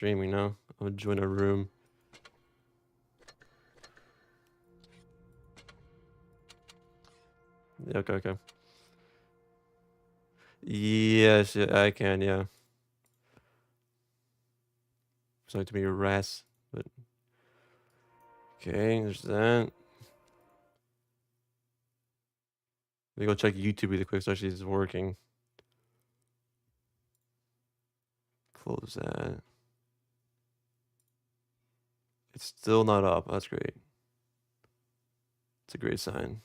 streaming now. I'm gonna join a room. Yeah, okay, okay. Yes, yeah, I can, yeah. It's not to be a ras, but okay, there's that. Let me go check YouTube really quick, so actually it's working. Close that. It's still not up. That's great. It's a great sign.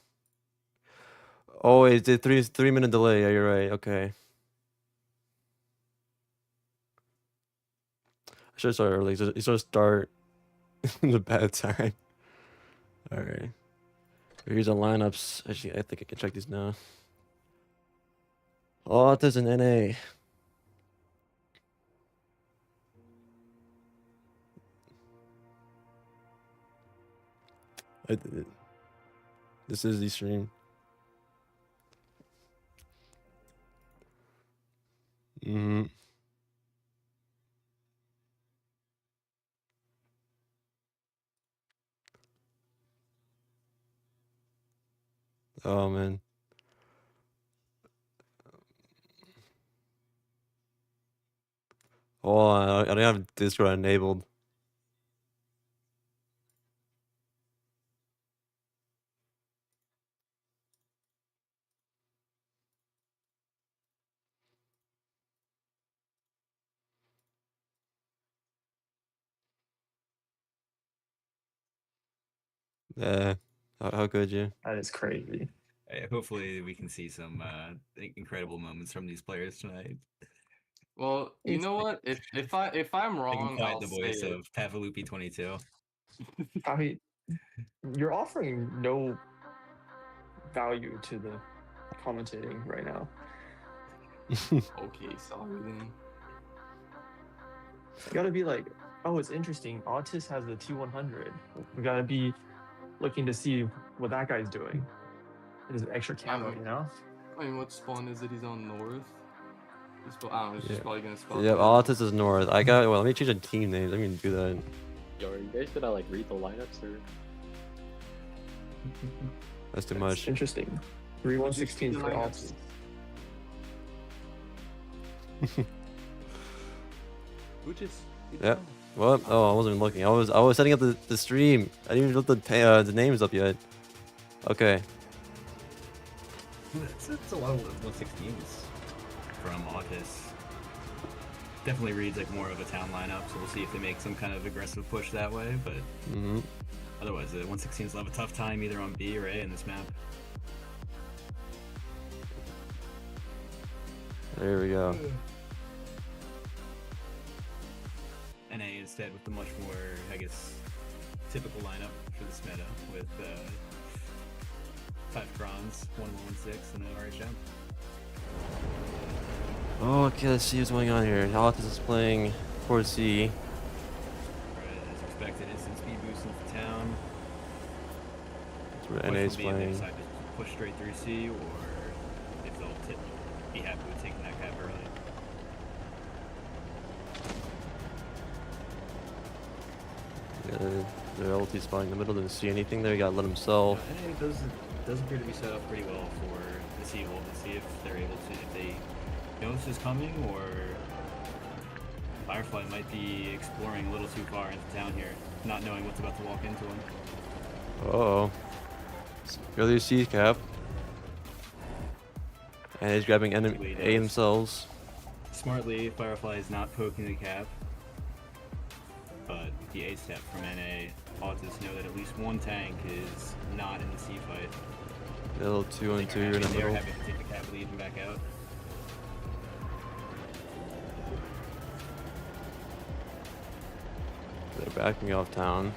Oh, wait, it's a 3-minute delay. Yeah, you're right. Okay. I should have started early. You sort of start in the bad time. All right. Here's the lineups. Actually, I think I can check these now. AUTIS and NA. This is the stream. Mm-hmm. Oh, man. Oh, I don't have Discord enabled. Yeah. How could you? That is crazy. Hopefully we can see some incredible moments from these players tonight. Well, you know what? If I'm wrong, I'll the say voice it. of Pavalupi 22. I mean, you're offering no value to the commentating right now. Okay, sorry then. You gotta be like, oh, it's interesting. AUTIS has the T100. We gotta be looking to see what that guy's doing. There's an extra camo, you know? I mean, what spawn is it? He's on north. I don't know, he's probably gonna spawn. Yeah, AUTIS is north. I got. Well, let me change the team names. I mean, do that. Yo, are you guys gonna like read the lineups or? That's too much. Interesting. 3-1-16 for AUTIS. KUJIS. Yep. What? Oh, I wasn't even looking. I was setting up the stream. I didn't even look the names up yet. Okay. It's a lot of 116s from AUTIS. Definitely reads like more of a town lineup, so we'll see if they make some kind of aggressive push that way, but otherwise the 116s will have a tough time either on B or A in this map. There we go. NA instead with the much more, I guess, typical lineup for this meta with 5 Crons, 116, and an RHM. Oh, okay, let's see what's going on here. AUTIS is playing 4C. Right, as expected, instant speed boost into town. That's where NA is If they playing. decide to push straight through C, or if they'll be happy with taking that cap early. Yeah, their LT spawning in the middle. Didn't see anything there. You gotta let himself. NA does appear to be set up pretty well for the C hold to see if they're able to, if they know this is coming, or Firefly might be exploring a little too far into town here, not knowing what's about to walk into him. Uh-oh. Go to your C cap. And he's grabbing A themselves. Smartly, Firefly is not poking the cap, but the A step from NA, AUTIS know that at least one tank is not in the C fight. A little 2-on-2 here in the They're middle. happy to take the cap lead and back out. They're backing off town.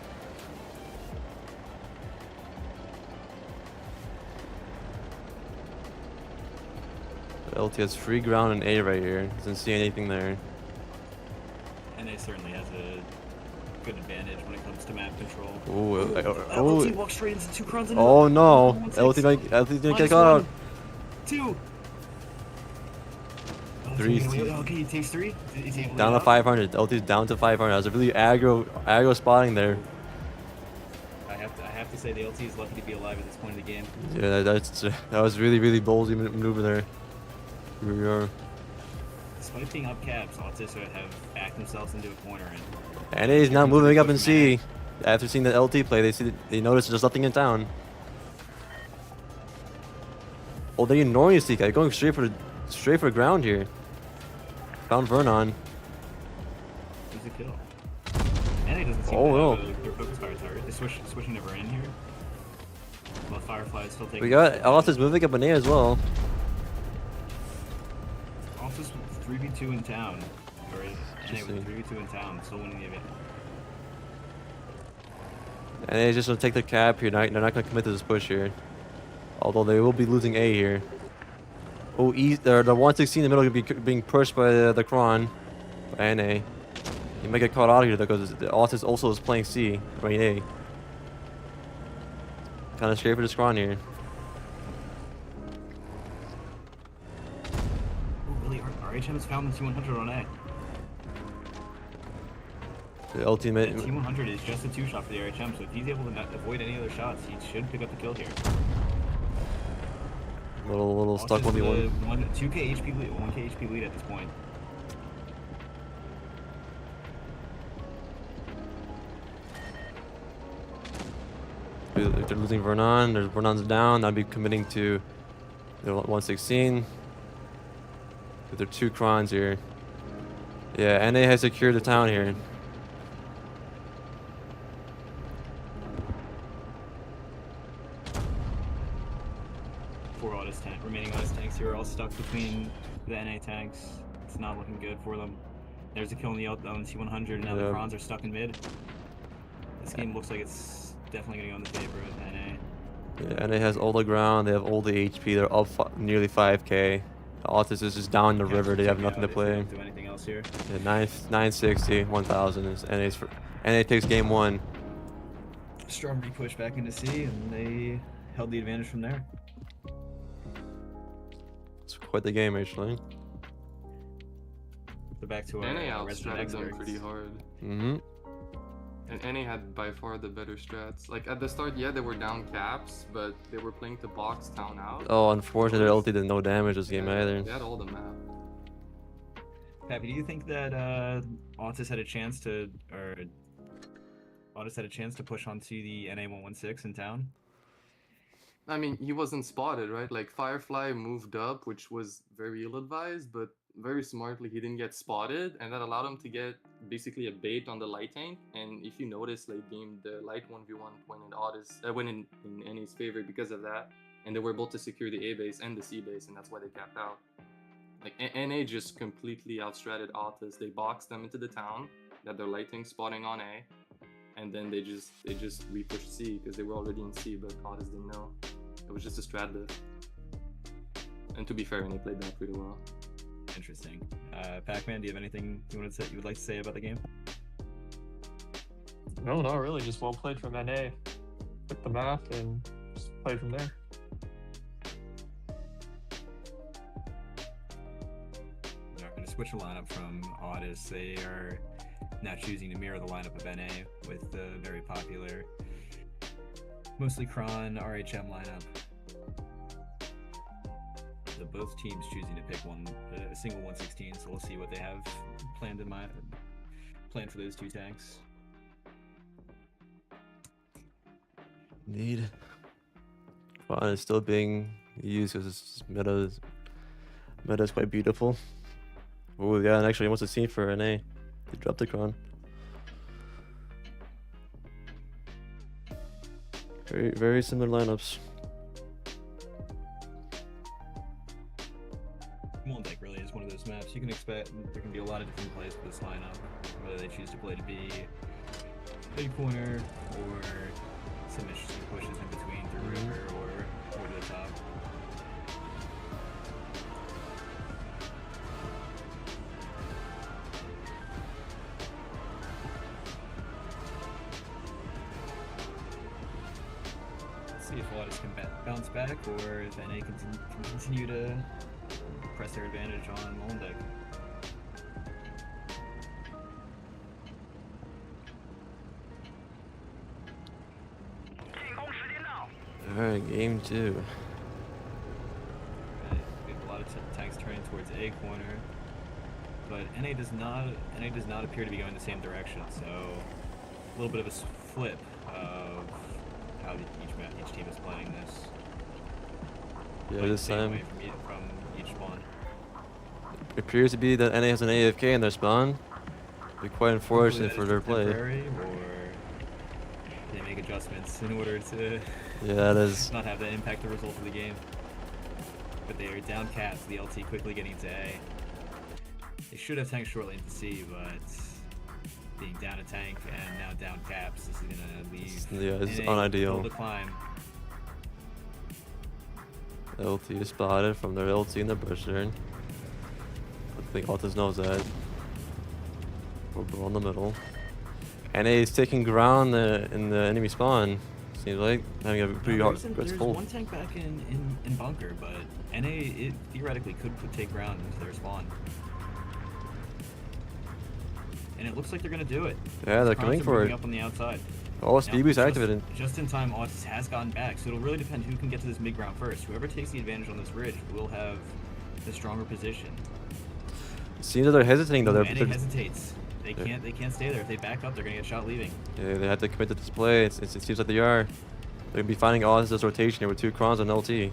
LT has free ground in A right here. Doesn't see anything there. NA certainly has a good advantage when it comes to map control. Ooh, LT walks straight into 2 Crons in oh no! LT's gonna get caught out. 2! three. Okay, he takes 3. Is he able Down get to up? 500. LT's down to 500. That was a really aggro spotting there. I have to say the LT is lucky to be alive at this point of the game. Yeah, that was really ballsy maneuver there. Here we are. Despite being up caps, AUTIS have backed themselves into a corner, And he's now moving up in C. After seeing the LT play, they notice there's nothing in town. Oh, they're ignoring the C guy, going straight for ground here. Found Vernon. Who's the kill? And he doesn't seem Oh, to have their focus fire target. They're switching to Vern here. While Firefly is still taking. We got AUTIS moving up in A as well. AUTIS 3v2 in town. Or NA with 3v2 in town, still winning the event. And they just gonna take their cap here. They're not gonna commit to this push here. Although they will be losing A here. Oh, the 116 in the middle could be being pushed by the Kron. By NA. He might get caught out here though, because the AUTIS also is playing C, right A. Kind of straight for this Kron here. Oh, really? RHM has found the T100 on A. The ultimate. The T100 is just a 2-shot for the RHM, so if he's able to not avoid any other shots, he should pick up the kill here. Little stuck 1v1. 2k HP lead, 1k HP lead at this point. If they're losing Vernon, Vernon's down. I'd be committing to the 116. But there are 2 Krons here. Yeah, NA has secured the town here. Remaining AUTIS tanks here are all stuck between the NA tanks. It's not looking good for them. There's a kill on the T100, now the Krons are stuck in mid. This game looks like it's definitely going to go in the favor of NA. Yeah, NA has all the ground, they have all the HP, they're up nearly 5k. AUTIS is just down the river, they have nothing to play. Don't do anything else here. Yeah, 960, 1000 is NA takes game 1. Strong re-push back into C, and they held the advantage from there. It's quite the game, actually. So back to our NA resident outstratted them experts. pretty hard. Mm-hmm. And NA had by far the better strats. Like at the start, yeah, they were down caps, but they were playing to box town out. Oh, unfortunately, their ulti did no damage this game either. They had all the map. Pappy, do you think that AUTIS had a chance to, push onto the NA 116 in town? I mean, he wasn't spotted, right? Like Firefly moved up, which was very ill-advised, but very smartly he didn't get spotted, and that allowed him to get basically a bait on the light tank. And if you notice late game, the light 1v1 went in NA's favor because of that, and they were able to secure the A base and the C base, and that's why they capped out. Like NA just completely outstratted AUTIS. They boxed them into the town, got their light tank spotting on A, and then they just re-pushed C because they were already in C, but AUTIS didn't know. It was just a strat diff. And to be fair, they played that pretty well. Interesting. Pac-Man, do you have anything you would like to say about the game? No, not really. Just well played from NA. Took the map and just played from there. They're going to switch the lineup from AUTIS. They are now choosing to mirror the lineup of NA with the very popular, mostly Kron RHM lineup. Both teams choosing to pick a single 116, so we'll see what they have planned for those 2 tanks. Indeed. Kron is still being used because its meta is quite beautiful. Oh yeah, and actually I want to see for NA. They dropped the Kron. Very similar lineups. Deck really is one of those maps. You can expect there can be a lot of different plays for this lineup, whether they choose to play to be big corner or some interesting pushes in between through river or to the top. Let's see if AUTIS can bounce back or if NA can continue to press their advantage on Molenbeek. Alright, game 2. Right, we have a lot of tanks turning towards A corner, but NA does not appear to be going the same direction. So a little bit of a flip of how each team is playing this. Yeah, Playing this the same time way from each spawn. it appears to be that NA has an AFK in their spawn. Be quite unfortunate for their play. Temporary, or they make adjustments in order to Yeah, that is. not have that impact the result of the game. But they are down caps, the LT quickly getting to A. They should have tanks shortly into C, but being down a tank and now down caps, this is gonna leave. Yeah, it's NA unideal. to climb. LT is spotted from their LT in the bush there. I think AUTIS knows that. We're ball in the middle. NA is taking ground in the enemy spawn. Seems like having a pretty hard There's hold. one tank back in bunker, but NA theoretically could take ground into their spawn. And it looks like they're gonna do it. Yeah, they're Crons coming are for moving it. up on the outside. Oh, speed boost activated. Just in time, AUTIS has gotten back, so it'll really depend who can get to this mid ground first. Whoever takes the advantage on this ridge will have the stronger position. It seems that they're hesitating though. NA They're, hesitates. They can't stay there. If they back up, they're gonna get shot leaving. yeah, they have to commit to this play. It seems like they are. They're gonna be finding AUTIS' rotation here with 2 Crons and LT.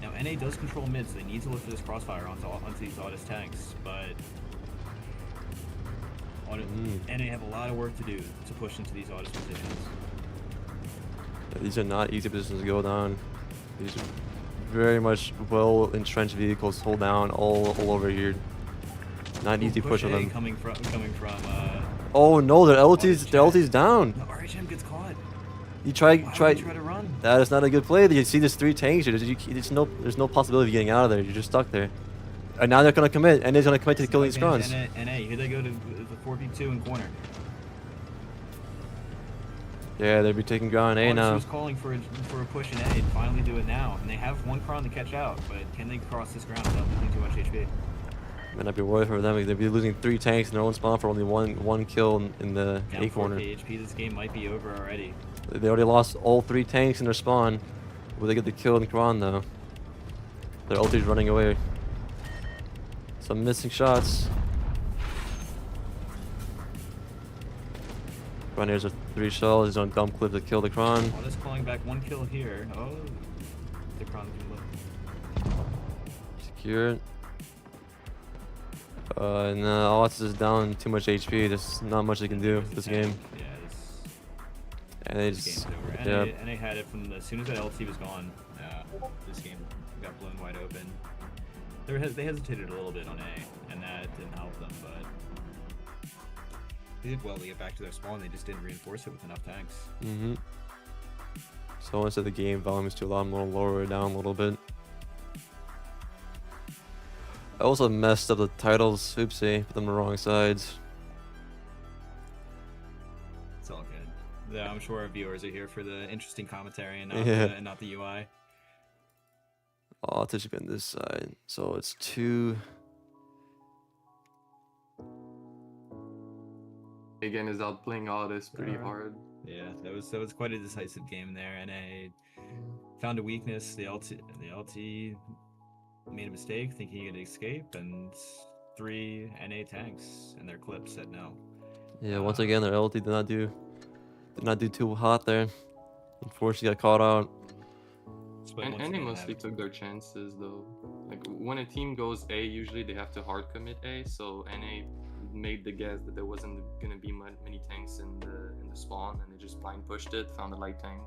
Now NA does control mid, so they need to look for this crossfire onto these AUTIS tanks, but NA have a lot of work to do to push into these AUTIS positions. Yeah, these are not easy positions to go down. These are very much well entrenched vehicles to hold down all over here. Not easy push on A them. coming from Oh no, their LT's AUTIS down. no, RHM gets caught. You try Why would he try to run? That is not a good play. You see there's 3 tanks here. There's no possibility of getting out of there. You're just stuck there. And now they're gonna commit, and they're gonna commit to killing these Crons. NA, here they go to the 4v2 in corner. Yeah, they'll be taking ground A AUTIS now. was calling for a push in A and finally do it now. And they have 1 Cron to catch out, but can they cross this ground without losing too much HP? Might not be worth it for them. They'll be losing 3 tanks in their own spawn for only one kill in the Down A corner. 4k HP, this game might be over already. They already lost all 3 tanks in their spawn. Will they get the kill in Kron though? Their ulti's running away. Some missing shots. Runners are 3 shells. He's on dump clip to kill the Kron. AUTIS calling back 1 kill here. Oh, the Cron can look. Secure. And AUTIS is down too much HP. There's not much they can do this game. Yeah, And they this just, game's over. yeah. NA had it from as soon as that LT was gone. This game got blown wide open. They hesitated a little bit on A, and that didn't help them, but they did well to get back to their spawn. They just didn't reinforce it with enough tanks. So instead the game volume is too loud, I'm gonna lower it down a little bit. I also messed up the titles. Oopsie, put them on the wrong sides. It's all good. Yeah, I'm sure our viewers are here for the interesting commentary and not the UI. AUTIS should be on this side. So it's 2. Again, is outplaying AUTIS pretty hard. Yeah, that was quite a decisive game there. NA found a weakness. The LT made a mistake thinking he could escape, and 3 NA tanks and their clips said no. Yeah, once again their LT did not do too hot there. Unfortunately got caught out. But And they mostly took their chances though. Like when a team goes A, usually they have to hard commit A. So NA made the guess that there wasn't gonna be many tanks in the spawn, and they just blind pushed it, found a light tank.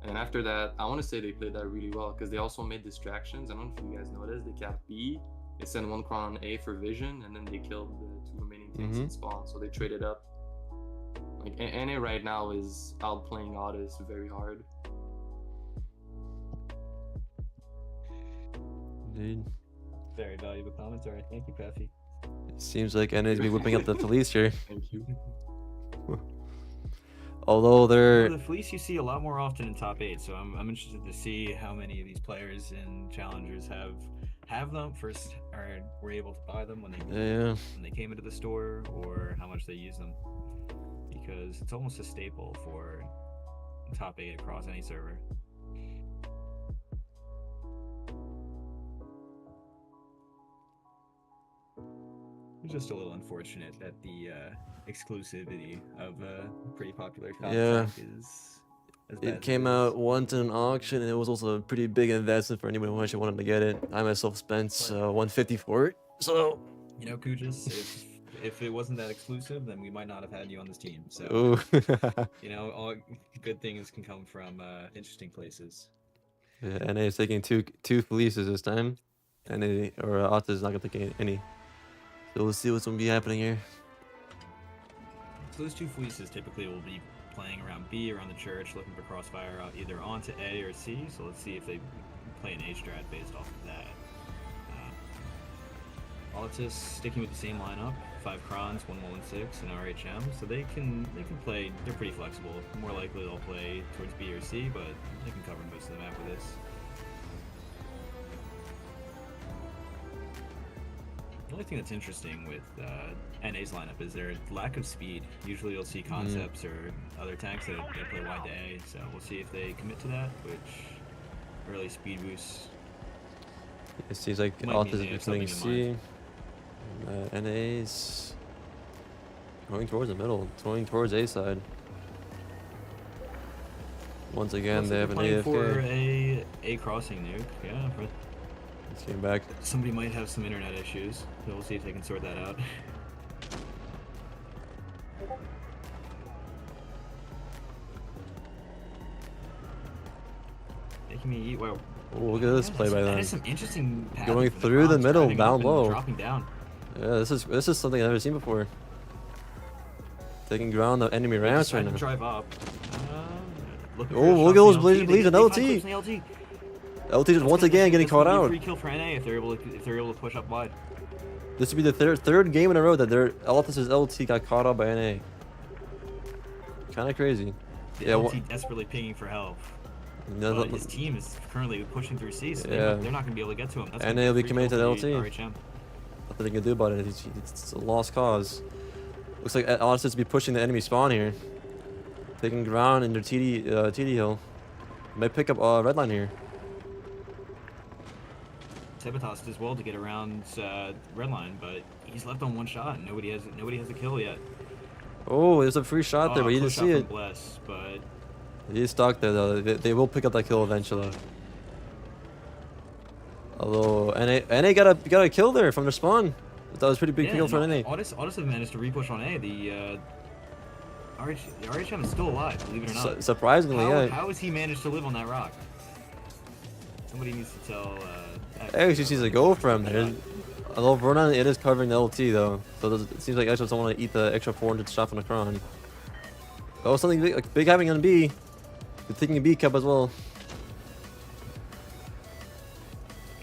And then after that, I want to say they played that really well because they also made distractions. I don't know if you guys noticed. They capped B, they sent 1 Cron on A for vision, and then they killed the 2 remaining tanks in spawn. So they traded up. Like NA right now is outplaying AUTIS very hard. Indeed. very valuable commentary. Thank you, Peffy. It seems like NA's be whipping up the police here. Thank you. Although they're The fleece you see a lot more often in top 8, so I'm interested to see how many of these players and challengers have have them first, or were able to buy them when Yeah. they came into the store, or how much they use them. Because it's almost a staple for top 8 across any server. It's just a little unfortunate that the exclusivity of a pretty popular top Yeah. tank is as bad It as came is. out once in an auction, and it was also a pretty big investment for anyone who actually wanted to get it. I myself spent 150 for it. So, You know, KUJIS, if it wasn't that exclusive, then we might not have had you on this team. So, ooh. you know, all good things can come from interesting places. Yeah, NA is taking two fleeces this time, NA or AUTIS is not gonna take any. So we'll see what's gonna be happening here. So those 2 fleeces typically will be playing around B, around the church, looking for crossfire either onto A or C. So let's see if they play an A strat based off of that. AUTIS sticking with the same lineup, 5 Crons, 1 116, and RHM. So they can play. They're pretty flexible. More likely they'll play towards B or C, but they can cover most of the map with this. The only thing that's interesting with NA's lineup is their lack of speed. Usually you'll see concepts or other tanks that they play wide to A, so we'll see if they commit to that, which early speed boosts. It seems like Might AUTIS mean they is have playing something in C. NA's going towards the middle, going towards A side. Once again, Looks they like have an they're playing for AFK. a crossing nuke. Yeah, Let's get back. somebody might have some internet issues, so we'll see if they can sort that out. Making me eat. Wow. Oh, look at this play by That them. is some interesting pathing Going from through the Crons, middle, driving down up and low. dropping down. Yeah, this is something I've never seen before. Taking ground the enemy They ramps right decided now. to drive up. Looking Oh, for a look at shot those from bleeding They and find LT. clips in the LT. LT just once again getting caught out. Free kill for NA if they're able to push up wide. This would be the third game in a row that their AUTIS' LT got caught out by NA. Kind of crazy. The Yeah, LT desperately pinging for help. But his team is currently pushing through C, so Yeah. they're not going to be able to get to him. That's NA gonna be a will be free committed kill to for the LT. RHM. Nothing they can do about it. It's a lost cause. Looks like AUTIS will be pushing the enemy spawn here. Taking ground in their TD hill. Might pick up red line here. Sabotage as well to get around red line, but he's left on 1 shot. And nobody has a kill yet. Oh, there's a free shot there, but you didn't close see shot it. from Bless, but He's stuck there though. They will pick up that kill eventually. Although NA got a kill there from their spawn. That was a pretty big kill for NA. AUTIS have managed to repush on A. The RHM is still alive, believe it or not. Surprisingly, yeah. How has he managed to live on that rock? Somebody needs to tell. Actually, just needs to go for him there. Although Vernon, it is covering the LT though, so it seems like Extra doesn't want to eat the extra 400 shot from the Kron. Oh, something big happening on B. They're taking a B cup as well.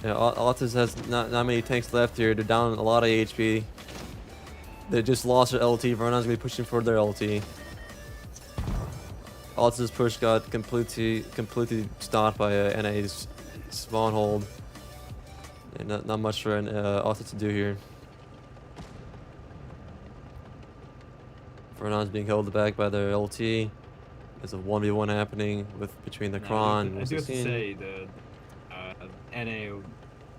Yeah, AUTIS has not many tanks left here. They're down a lot of HP. They just lost their LT. Vernon's gonna be pushing for their LT. AUTIS' push got completely stopped by NA's spawn hold. And not much for AUTIS to do here. Vernon's being held back by their LT. There's a 1v1 happening between the Kron and I do have to 116. say the NA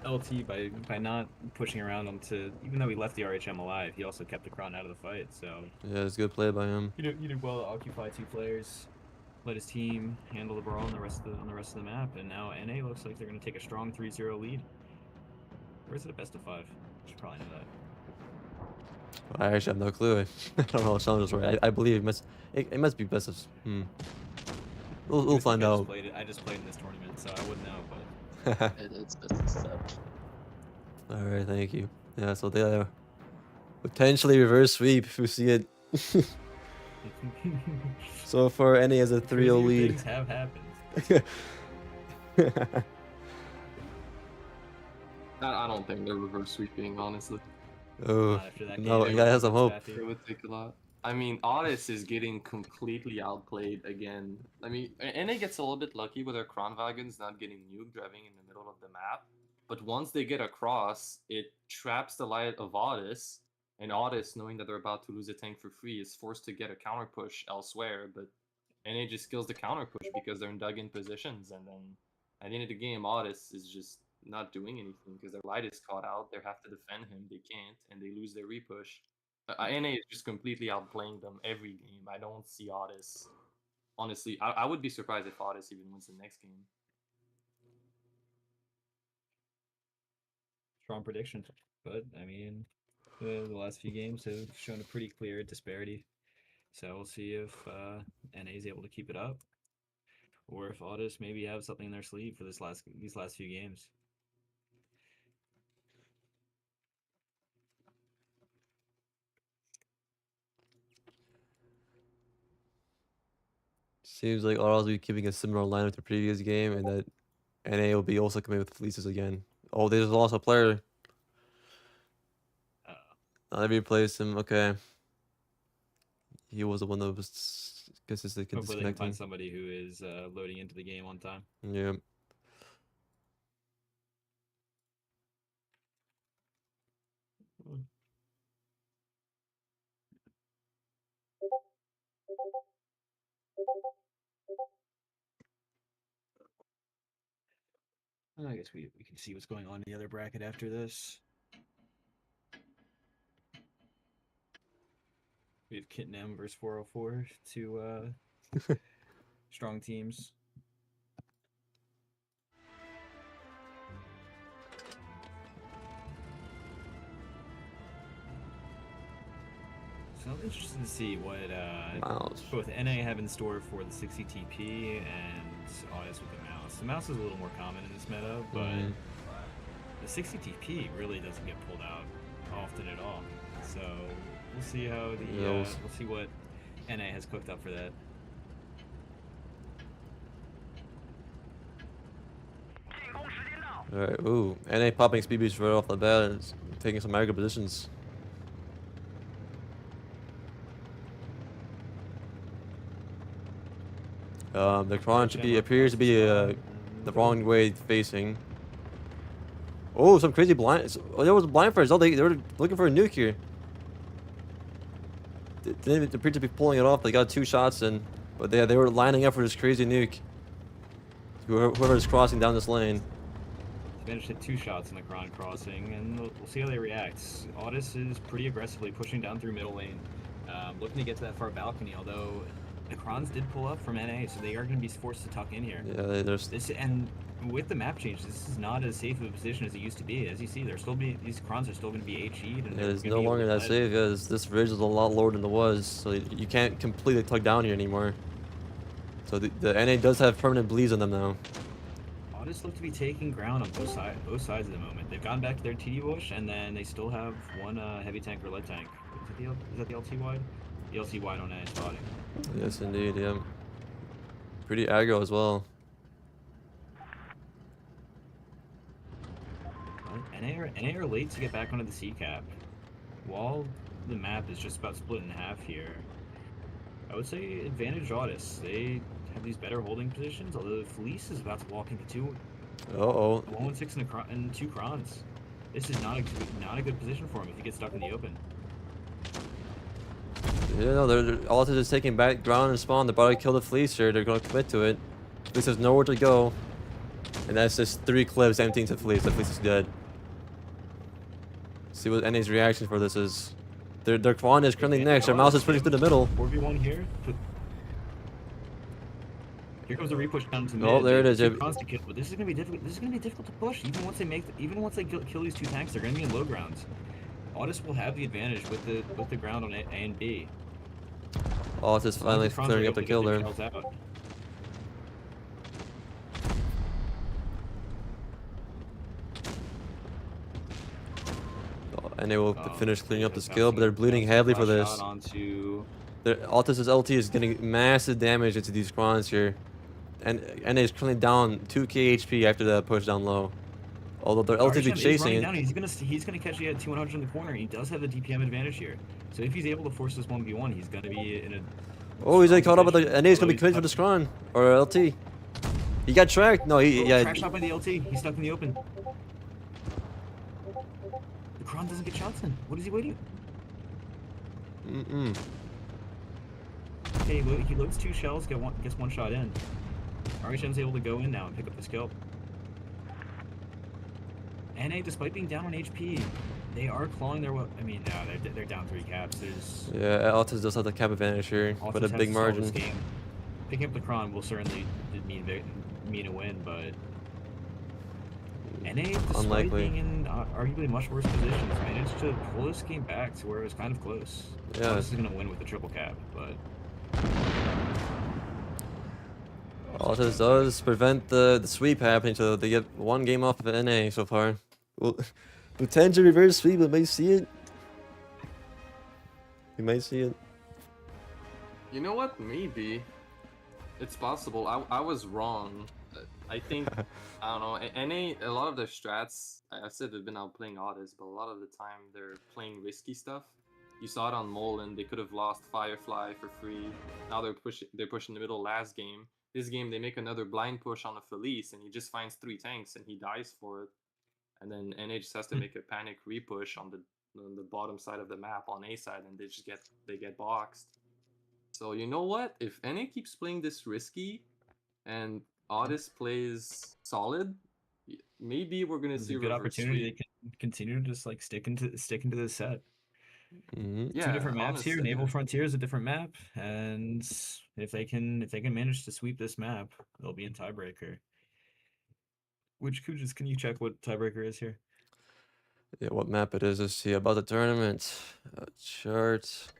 LT by not pushing around him to, even though he left the RHM alive, he also kept the Kron out of the fight. So Yeah, it's a good play by him. he did well to occupy 2 players, let his team handle the brawl on the rest of the map, and now NA looks like they're going to take a strong 3-0 lead. Or is it a best of 5? You should probably know that. I actually have no clue. I don't know if Sean's right. I believe it must be best of. We'll find out. I just played in this tournament, so I wouldn't know. But It's best of 7. All right, thank you. Yeah, so they potentially reverse sweep if we see it. So far, NA has a 3-0 crazier lead. things have happened. I don't think they're reverse sweeping, honestly. Oh, Not after that game, no, you everyone gotta have some comes hope. back It here. would take a lot. I mean, AUTIS is getting completely outplayed again. I mean, NA gets a little bit lucky with their Kron wagons not getting nuked driving in the middle of the map. But once they get across, it traps the light of AUTIS, and AUTIS, knowing that they're about to lose a tank for free, is forced to get a counter push elsewhere. But NA just kills the counter push because they're in dug in positions, and then at the end of the game, AUTIS is just not doing anything because their light is caught out. They have to defend him. They can't, and they lose their repush. NA is just completely outplaying them every game. I don't see AUTIS. Honestly, I would be surprised if AUTIS even wins the next game. Strong prediction, but I mean, the last few games have shown a pretty clear disparity. So we'll see if NA is able to keep it up, or if AUTIS maybe have something in their sleeve for these last few games. Seems like AUTIS will be keeping a similar lineup to the previous game, and that NA will be also coming with fleeces again. Oh, there's also a player. They replaced him. Okay. He was the one that was consistently Hopefully they can find disconnecting. somebody who is loading into the game on time. Yeah. I guess we can see what's going on in the other bracket after this. We have Kit and M versus 404, two strong teams. So I'm interested to see what Mouse. both NA have in store for the 60 TP and AUTIS with the mouse. The mouse is a little more common in this meta, but the 60 TP really doesn't get pulled out often at all. So we'll see how the we'll see what NA has cooked up for that. Alright, ooh. NA popping speed boost right off the bat and taking some mega positions. The Kron should be appears to be the wrong way facing. Oh, some crazy blind. Oh, there was a blind fire. Oh, they were looking for a nuke here. They didn't appear to be pulling it off. They got 2 shots in, but they were lining up for this crazy nuke. Whoever's crossing down this lane. They managed to hit 2 shots in the Kron crossing, and we'll see how they react. AUTIS is pretty aggressively pushing down through middle lane, looking to get to that far balcony, although the Krons did pull up from NA, so they are going to be forced to tuck in here. Yeah, And with the map change, this is not as safe of a position as it used to be. As you see, these Krons are still going to be HE'd. And it is no longer that safe, because this ridge is a lot lower than it was, so you can't completely tuck down here anymore. So the NA does have permanent bleeds on them now. AUTIS look to be taking ground on both sides at the moment. They've gone back to their TD bush, and then they still have one heavy tank or light tank. Is that the LT wide? The LT wide on NA spotting. Yes, indeed, yeah. Pretty aggro as well. NA are late to get back onto the C cap. While the map is just about split in half here, I would say advantage AUTIS. They have these better holding positions, although Felice is about to walk into 2. Uh-oh. 116 and 2 Krons. This is not a good position for him if he gets stuck in the open. Yeah, no, they're AUTIS is taking back ground and spawn. They're about to kill the Fleece here. They're going to commit to it. Fleece has nowhere to go. And that's just 3 clips emptying to Fleece. The Fleece is dead. See what NA's reaction for this is. Their Quan is currently next. Their mouse is pushing through the middle. 4v1 here. Here comes a repush down to mid. Oh, there it is. Constant kill, but this is gonna be difficult. This is gonna be difficult to push. Even once they kill these 2 tanks, they're gonna be in low grounds. AUTIS will have the advantage with the ground on A and B. AUTIS finally clearing up the kill there. And they will finish cleaning up the skill, but they're bleeding heavily for this. AUTIS' LT is getting massive damage into these Krons here. And NA is currently down 2k HP after that push down low. Although their LT is chasing it. He's gonna catch you at 200 in the corner. He does have the DPM advantage here. So if he's able to force this 1v1, he's gonna be in a... Oh, he's like caught up with the... NA is gonna be committed for the Kron. Or LT. He got tracked. No, Track shot by the LT. He's stuck in the open. Kron doesn't get shots in. What is he waiting? Okay, he loads 2 shells, gets 1 shot in. RHM's able to go in now and pick up this kill. NA, despite being down on HP, they are clawing their way. I mean, no, they're down 3 caps. There's Yeah, AUTIS does have the cap advantage here, Altis but a has big to solve this margin. game. Picking up the Kron will certainly mean a win, but NA, despite Unlikely. being in arguably much worse positions, managed to pull this game back to where it was kind of close. Yeah. This is going to win with the triple cap, but AUTIS does prevent the sweep happening, so they get 1 game off of NA so far. Well, potential reverse sweep, we may see it. We might see it. You know what? Maybe. It's possible. I was wrong. I think, I don't know, NA, a lot of their strats, I said they've been outplaying AUTIS, but a lot of the time they're playing risky stuff. You saw it on Molin, they could have lost Firefly for free. Now they're pushing the middle last game. This game they make another blind push on a Felice and he just finds 3 tanks and he dies for it. And then NA just has to make a panic repush on the bottom side of the map on A side and they get boxed. So you know what? If NA keeps playing this risky and AUTIS plays solid, maybe we're gonna it's see a good reverse opportunity. sweep. They can continue to just like stick into this set. Yeah, 2 different maps honestly, here. Naval Frontier is a different map, and if they can manage to sweep this map, they'll be in tiebreaker. Which KUJIS, can you check what tiebreaker is here? Yeah, what map it is. Let's see about the tournament. Chart.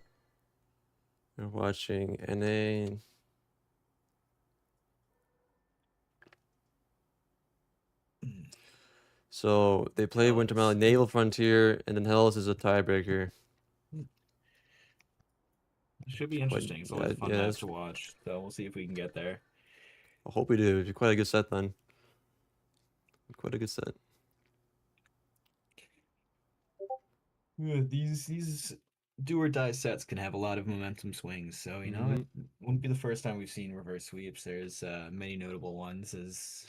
We're watching NA. So they play Winter Melon, Naval Frontier, and then Hellas is a tiebreaker. It should be interesting. It's always a fun yeah, match it's- to watch. So we'll see if we can get there. I hope we do. It'd be quite a good set then. Quite a good set. Yeah, these do or die sets can have a lot of momentum swings. So you know, it wouldn't be the first time we've seen reverse sweeps. There's many notable ones, as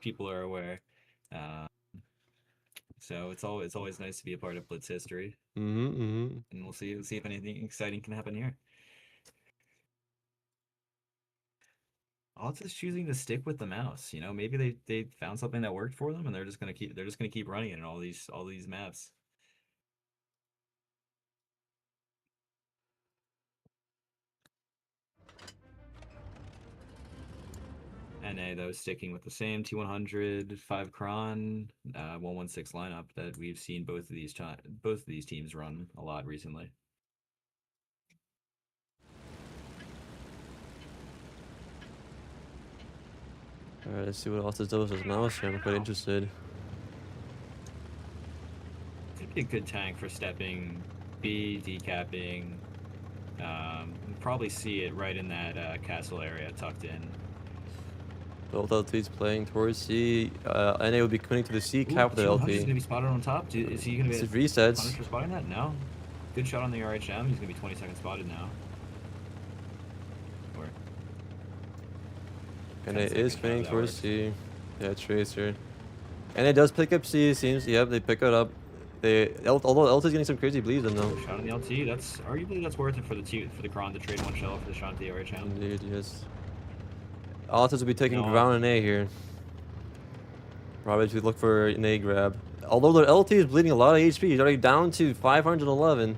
people are aware. So it's always nice to be a part of Blitz history, and we'll see if anything exciting can happen here. AUTIS choosing to stick with the mouse. You know, maybe they found something that worked for them, and they're just gonna keep running it in all these maps. NA though sticking with the same T100 5 Kron 116 lineup that we've seen both of these teams run a lot recently. Alright, let's see what AUTIS does with his mouse here. I'm quite interested. Could be a good tank for stepping B, decapping. You'll probably see it right in that castle area tucked in. Both LTs playing towards C. NA will be coming to the C cap with the He's LT. gonna be spotted on top. Is he gonna be It's resets. punished for spotting that? No. Good shot on the RHM. He's gonna be 20-second spotted now. Or And 10 it is seconds, spinning that towards works. C. Yeah, Tracer. And it does pick up C, it seems. Yep, they pick it up. Although LT is getting some crazy bleeds in though. Shot on the LT. That's arguably worth it for the Kron to trade 1 shell for the shot at the RHM. Indeed, yes. AUTIS will be taking No. ground in A here. Probably to look for an A grab. Although the LT is bleeding a lot of HP, he's already down to 511.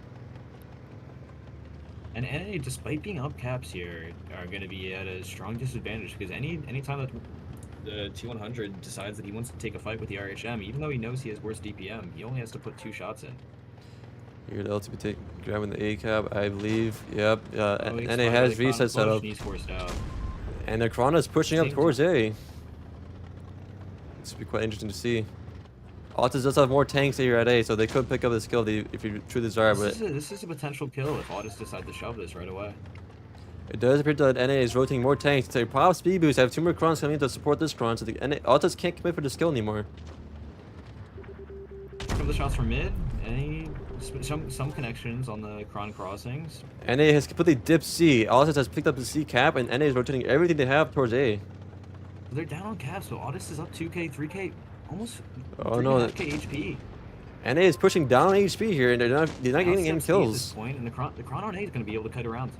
And NA, despite being up caps here, are going to be at a strong disadvantage because anytime that the T100 decides that he wants to take a fight with the RHM, even though he knows he has worse DPM, he only has to put 2 shots in. Here the LT will be grabbing the A cap, I believe. Yep. Oh, he NA has spotted the Kron reset set push up. and he's forced out. And the Kron is pushing up Same towards A. This would be quite interesting to see. AUTIS does have more tanks here at A, so they could pick up this kill if you truly desire, but This is a potential kill if AUTIS decide to shove this right away. it does appear that NA is rotating more tanks. They pop speed boost, have 2 more Krons coming in to support this Kron, so the AUTIS can't commit for this kill anymore. From the shots from mid, some connections on the Kron crossings. NA has completely dipped C. AUTIS has picked up the C cap, and NA is rotating everything they have towards A. They're down on caps, so AUTIS is up 2k, 3k, almost Oh, no. 3.5k HP. NA is pushing down HP here, and they're not getting any At this kills. point, and the Chron on A is going to be able to kite around.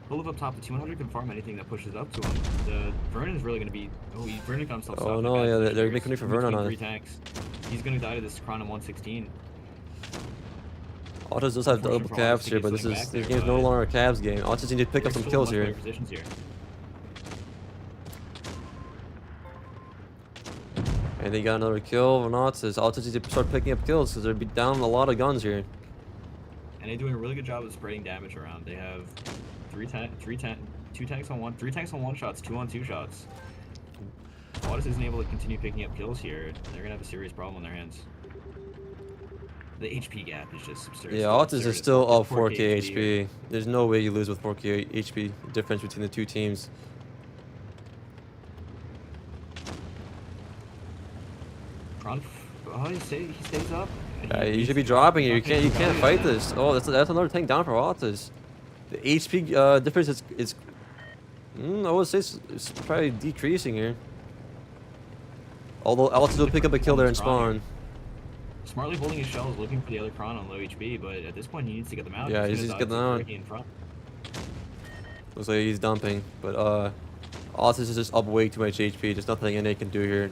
He'll live up top. The 200 can farm anything that pushes up to him. The Vernon is really going to be. Oh, Vernon got himself. Oh no, yeah, they're making for Vernon on 3 it. tanks. He's going to die to this Chron on 116. AUTIS does have double caps here, but this game's no longer a Cavs game. AUTIS need to pick up some kills here. And they got another kill on AUTIS. AUTIS need to start picking up kills because they're down a lot of guns here. And they're doing a really good job of spreading damage around. They have 2 tanks on 1, 3 tanks on 1 shots, 2 on 2 shots. AUTIS isn't able to continue picking up kills here. They're gonna have a serious problem on their hands. The HP gap is just absurd. Yeah, AUTIS is still up 4k HP. There's no way you lose with 4k HP difference between the two teams. Oh, he stays up. You should be dropping it. You can't fight this. Oh, that's another tank down for AUTIS. The HP difference is I would say it's probably decreasing here. Although AUTIS will pick up a kill there and spawn. Smartly holding his shells, looking for the other Chron on low HP, but at this point he needs to get them out. Yeah, he's just getting them out. In front. Looks like he's dumping, but AUTIS is just up way too much HP. There's nothing NA can do here.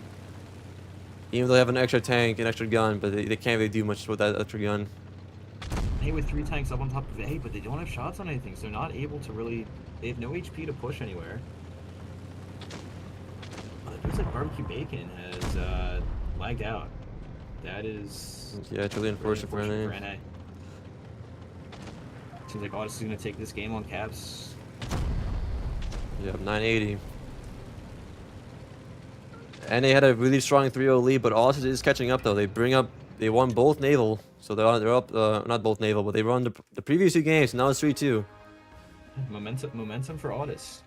Even though they have an extra tank, an extra gun, but they can't really do much with that extra gun. A with 3 tanks up on top of A, but they don't have shots on anything, so they're not able to really. They have no HP to push anywhere. It looks like Barbecue Bacon has lagged out. That is. Yeah, it's really unfortunate for NA. Seems like AUTIS is going to take this game on caps. Yeah, 980. And they had a really strong 3-0 lead, but AUTIS is catching up though. They won both naval, so they're up. Not both naval, but they won the previous 2 games. Now it's 3-2. Momentum for AUTIS.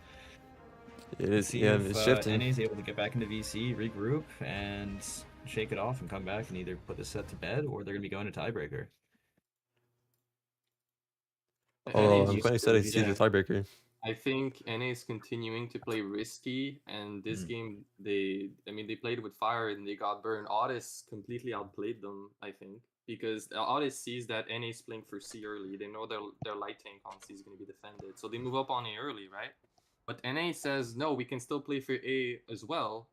It is. Yeah, it's shifting. NA is able to get back into VC, regroup, and shake it off and come back and either put the set to bed or they're going to be going to tiebreaker. Oh, I'm quite excited to see the tiebreaker. I think NA is continuing to play risky, and this game they played with fire and they got burned. AUTIS completely outplayed them, I think, because AUTIS sees that NA is playing for C early. They know their light tank on C is going to be defended, so they move up on A early, right? But NA says no, we can still play for A as well,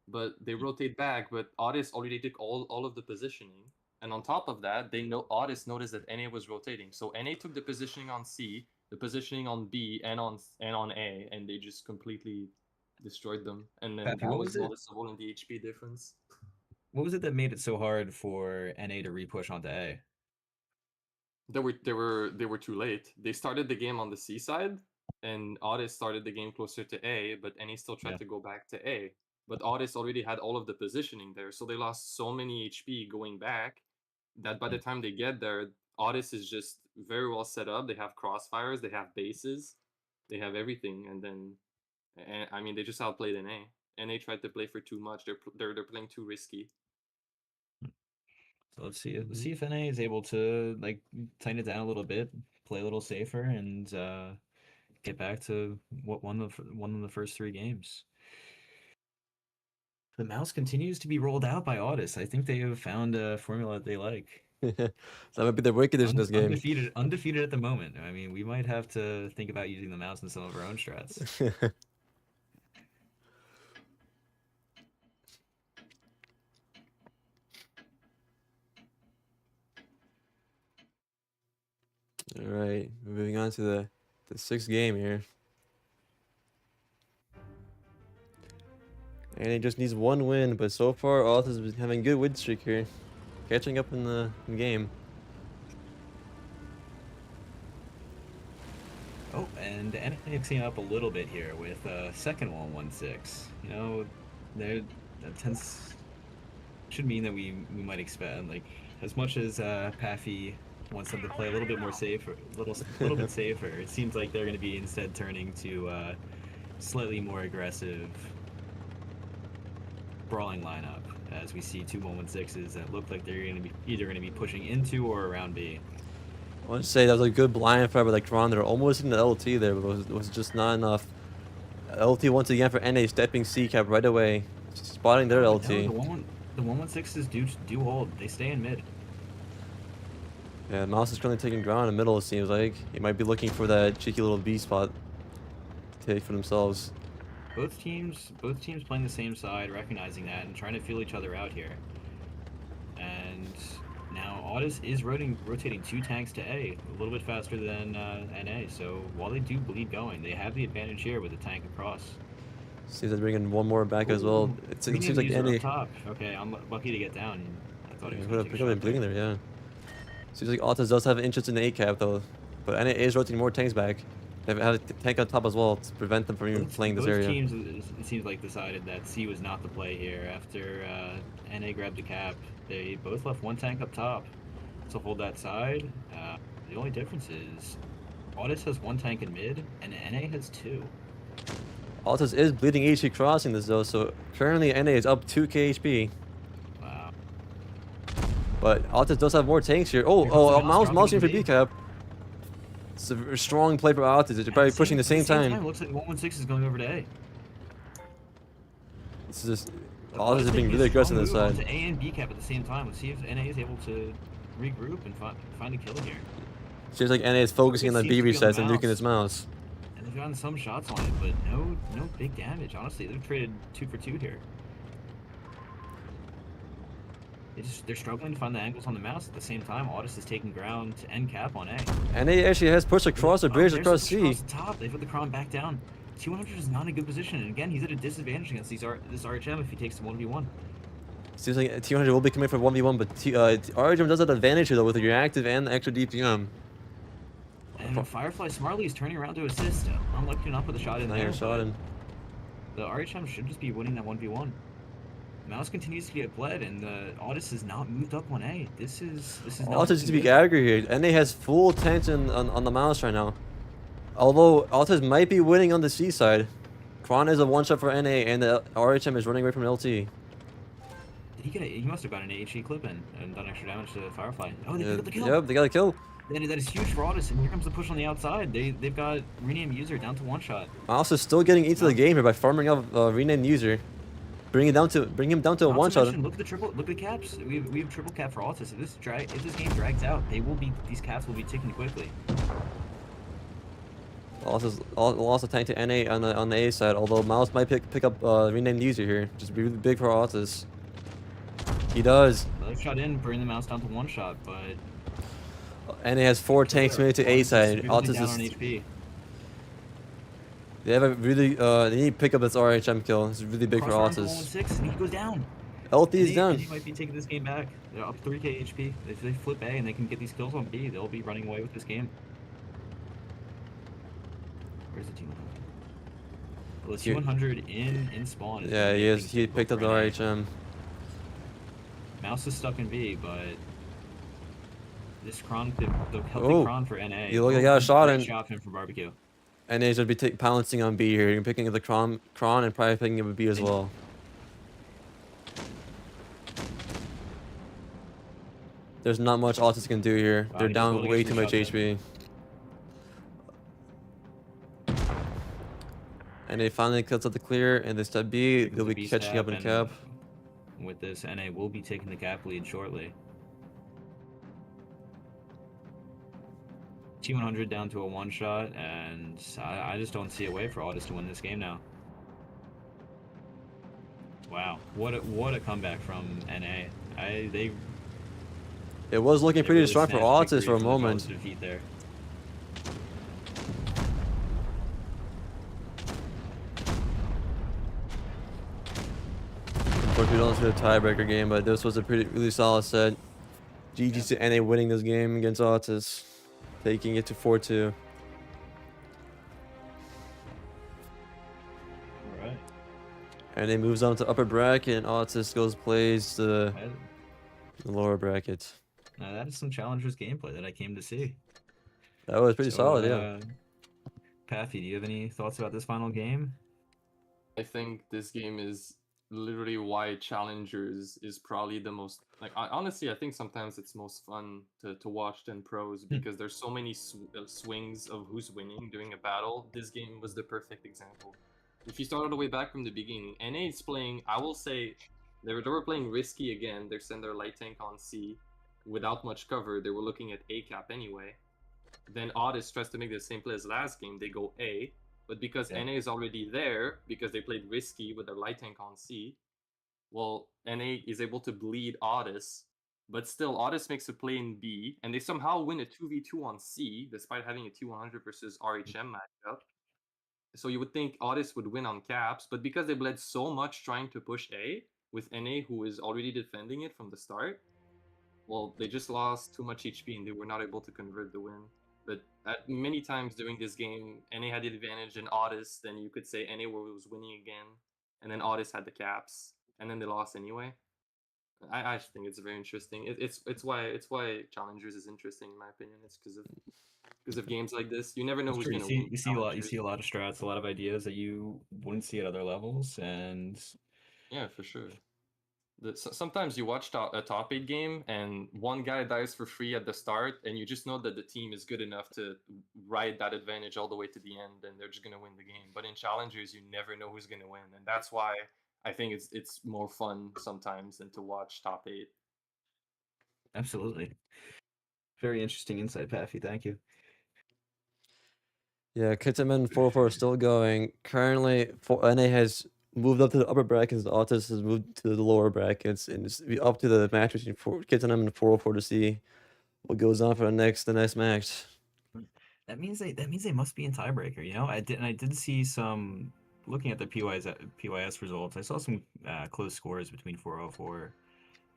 but they rotate back. But AUTIS already took all of the positioning, and on top of that, AUTIS noticed that NA was rotating, so NA took the positioning on C, the positioning on B, and on A, and they just completely destroyed them. And then Pappy, that was noticeable in the HP difference. What was it that made it so hard for NA to repush onto A? They were too late. They started the game on the C side, and AUTIS started the game closer to A, but NA still tried to go back to A. But AUTIS already had all of the positioning there, so they lost so many HP going back that by the time they get there, AUTIS is just very well set up. They have crossfires, they have bases, they have everything, and they just outplayed NA. NA tried to play for too much. They're playing too risky. So let's see if NA is able to like tighten it down a little bit, play a little safer, and get back to what won the first 3 games. The mouse continues to be rolled out by AUTIS. I think they have found a formula that they like. That might be the win condition this game. Undefeated at the moment. I mean, we might have to think about using the mouse in some of our own strats. All right, moving on to the 6th game here. And he just needs 1 win, but so far AUTIS has been having a good win streak here, catching up in the game. Oh, and NA mixing up a little bit here with second 1-1-6. You know, that should mean that we might expect, like, as much as Paffy wants them to play a little bit more safer, little bit safer. It seems like they're going to be instead turning to slightly more aggressive brawling lineup, as we see 2 1-1-6s that look like they're either going to be pushing into or around B. I want to say that was a good blind fire by the Chron. They're almost in the LT there, but it was just not enough. LT once again for NA, stepping C cap right away, spotting their LT. The The 116s do hold. They stay in mid. Yeah, Mouse is currently taking ground in the middle, it seems like. He might be looking for that cheeky little B spot to take for themselves. Both teams playing the same side, recognizing that, and trying to feel each other out here. And now AUTIS is rotating 2 tanks to A, a little bit faster than NA. So while they do bleed going, they have the advantage here with the tank across. Seems like bringing one more back as well. It seems like user NA. up top. Okay, I'm lucky to get down. I thought he was going to Pick up and bleeding there, yeah. Seems like AUTIS does have an interest in the A cap though, but NA is rotating more tanks back. They've had a tank on top as well to prevent them from even playing this area. Both teams, it seems like, decided that C was not the play here. After NA grabbed the cap, they both left 1 tank up top to hold that side. The only difference is AUTIS has 1 tank in mid, and NA has 2. AUTIS is bleeding HP crossing this though, so currently NA is up 2k HP. Wow. But AUTIS does have more tanks here. Mouse in for B cap. It's a strong play for AUTIS. They're probably pushing the same time. Looks like 116 is going over to A. This is just AUTIS is being really aggressive on this side. To A and B cap at the same time. Let's see if NA is able to regroup and find a kill here. Seems like NA is focusing on the B resets and nuking his mouse. And they've gotten some shots on it, but no big damage. Honestly, they've traded 2 for 2 here. They're struggling to find the angles on the mouse. At the same time, AUTIS is taking ground to end cap on A. NA actually has pushed across the bridge across C. Across the top. They've put the Kron back down. T100 is not in a good position, and again, he's at a disadvantage against this RHM if he takes the 1v1. Seems like T100 will be coming for 1v1, but RHM does have advantage here though with the reactive and the extra DPM. And Firefly smartly is turning around to assist. Unlucky enough with a shot in there. The RHM should just be winning that 1v1. Mouse continues to get bled, and the AUTIS has not moved up on A. This is not AUTIS to be aggro here. NA has full tension on the mouse right now. Although AUTIS might be winning on the C side. Kron is a 1-shot for NA, and the RHM is running away from LT. Did he get he must have got an AHE clip in and done extra damage to Firefly. Oh, they got the kill! Yep, they got a kill. That is huge for AUTIS, and here comes the push on the outside. They've got renamed user down to 1-shot. Mouse is still getting into the game here by farming up renamed user. Bring him down to a 1-shot. Look at the caps. We have triple cap for AUTIS. If this game drags out, these caps will be ticking quickly. Lost a tank to NA on the A side, although Mouse might pick up renamed user here. Just really big for AUTIS. He does. Another shot in, bring the Mouse down to 1-shot, but NA has 4 tanks made to A side. AUTIS down is on HP. They have a really they need to pick up this RHM kill. It's really big for AUTIS. And he goes down. LT is down. He might be taking this game back. They're up 3k HP. If they flip A and they can get these kills on B, they'll be running away with this game. Where's the team? Well, the T100 in spawn. Yeah, he is. He picked up the RHM. Mouse is stuck in B, but this Kron could healthy Kron for NA. You look, I got a shot in. Shot him for barbecue. NA's gonna be pouncing on B here. You're picking up the Kron and probably picking up a B as well. There's not much AUTIS can do here. Wow, they're down way too much HP. And they finally cuts up the clear, and they step B. They'll be catching up in cap. With this, NA will be taking the cap lead shortly. T100 down to a 1-shot, and I just don't see a way for AUTIS to win this game now. Wow, what a comeback from NA. It was looking pretty strong for AUTIS for a moment. There. Unfortunately, we don't see a tiebreaker game, but this was a really solid set. GG's to NA winning this game against AUTIS, taking it to 4-2. Alright. And it moves on to upper bracket, and AUTIS plays the lower bracket. Now that is some Challengers gameplay that I came to see. That was pretty solid, yeah. Pathy, do you have any thoughts about this final game? I think this game is literally why Challengers is probably the most, like, honestly, I think sometimes it's most fun to watch than pros, because there's so many swings of who's winning during a battle. This game was the perfect example. If you start all the way back from the beginning, NA is playing, I will say, They were playing risky again. They sent their light tank on C without much cover. They were looking at A cap anyway. Then AUTIS tries to make the same play as last game. They go A, but because Yeah. NA is already there, because they played risky with their light tank on C, well, NA is able to bleed AUTIS, but still AUTIS makes a play in B, and they somehow win a 2v2 on C, despite having a T100 versus RHM matchup. So you would think AUTIS would win on caps, but because they bled so much trying to push A, with NA who is already defending it from the start, well, they just lost too much HP and they were not able to convert the win. But many times during this game, NA had the advantage in AUTIS, then you could say NA was winning again, and then AUTIS had the caps, and then they lost anyway. I just think it's very interesting. It's why Challengers is interesting in my opinion. It's because of games like this. You never know It's who's true. gonna win. You see a lot of strats, a lot of ideas that you wouldn't see at other levels, and Yeah, for sure. Sometimes you watch a top 8 game and one guy dies for free at the start, and you just know that the team is good enough to ride that advantage all the way to the end, and they're just gonna win the game. But in challengers, you never know who's gonna win, and that's why I think it's more fun sometimes than to watch top 8. absolutely. Very interesting insight, Paffy. Thank you. Yeah, Kitaman 4-4 is still going. Currently, NA has moved up to the upper brackets. AUTIS has moved to the lower brackets, and it's up to the match between Kitaman and 404 to see what goes on for the next match. That means they must be in tiebreaker. You know, I did see some looking at the PYS results. I saw some close scores between 404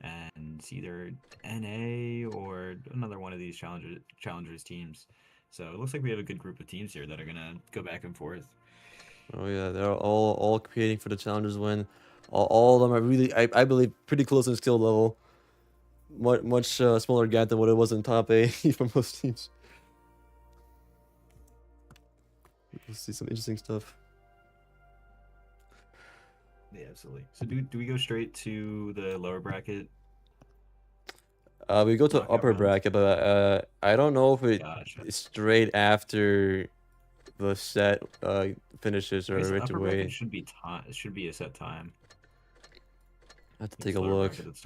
and either NA or another one of these challengers teams. So it looks like we have a good group of teams here that are gonna go back and forth. Oh yeah, they're all competing for the challengers win. All of them are really, I believe, pretty close in skill level. Much smaller gap than what it was in top 8 for most teams. We'll see some interesting stuff. Yeah, absolutely. So do we go straight to the lower bracket? We go to Knockout upper rounds? bracket, but I don't know if Gotcha. it's straight after the set finishes or Okay, so right upper away. bracket should be time. It should be a set time. I have to It's take a lower look. bracket that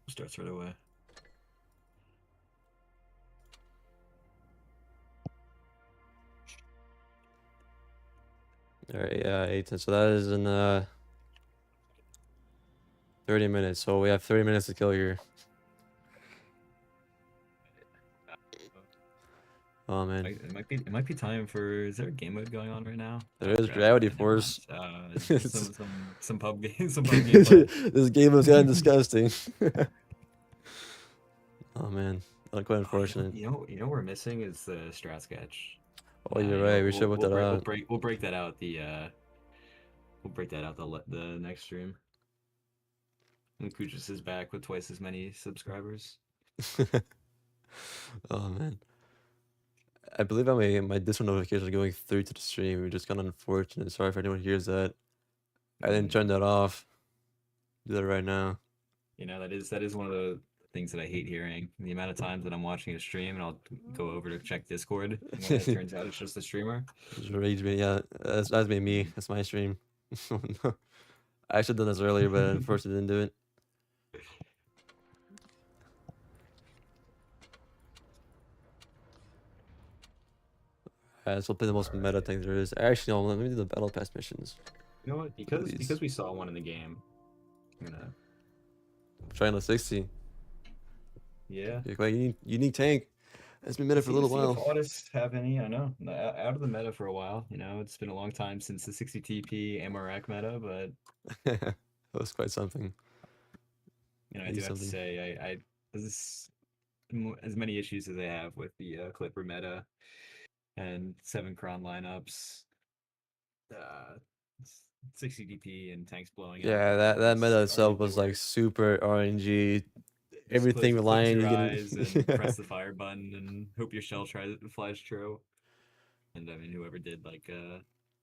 starts right away. All right, yeah, 8. So that is in 30 minutes. So we have 30 minutes to kill here. Oh man, It might be time for. Is there a game mode going on right now? there is Okay, Gravity never Force. mind. Some pub game. Some pub gameplay. This game was kind of disgusting. Oh man, quite unfortunate. You know what we're missing is the strat sketch. Oh, you're right. We should put that out. We'll break that out the next stream. When KUJIS is back with twice as many subscribers. Oh man, I believe my Discord notifications are going through to the stream, which is kind of unfortunate. Sorry if anyone hears that. I didn't turn that off. Do that right now. You know, that is one of the things that I hate hearing. The amount of times that I'm watching a stream and I'll go over to check Discord, and when it turns out it's just the streamer. Just rage me. Yeah, that's me. That's my stream. Oh, no. I should have done this earlier, but unfortunately didn't do it. Alright, so we'll play the most meta thing there is. Actually, no, let me do the battle pass missions. You know what? Because we saw one in the game, I'm gonna Trying the 60. yeah. You're quite unique tank. It's been meta for a little while. If AUTIS have any, I know, out of the meta for a while. You know, it's been a long time since the 60 TP Amarak meta, but That was quite something. you know, I do have to say, as many issues as I have with the Clipper meta and 7 cron lineups, 60 DP and tanks blowing up. Yeah, that meta itself was like super RNG. Everything relying on your on eyes and press the fire button and hope your shell flies true. And I mean, whoever did like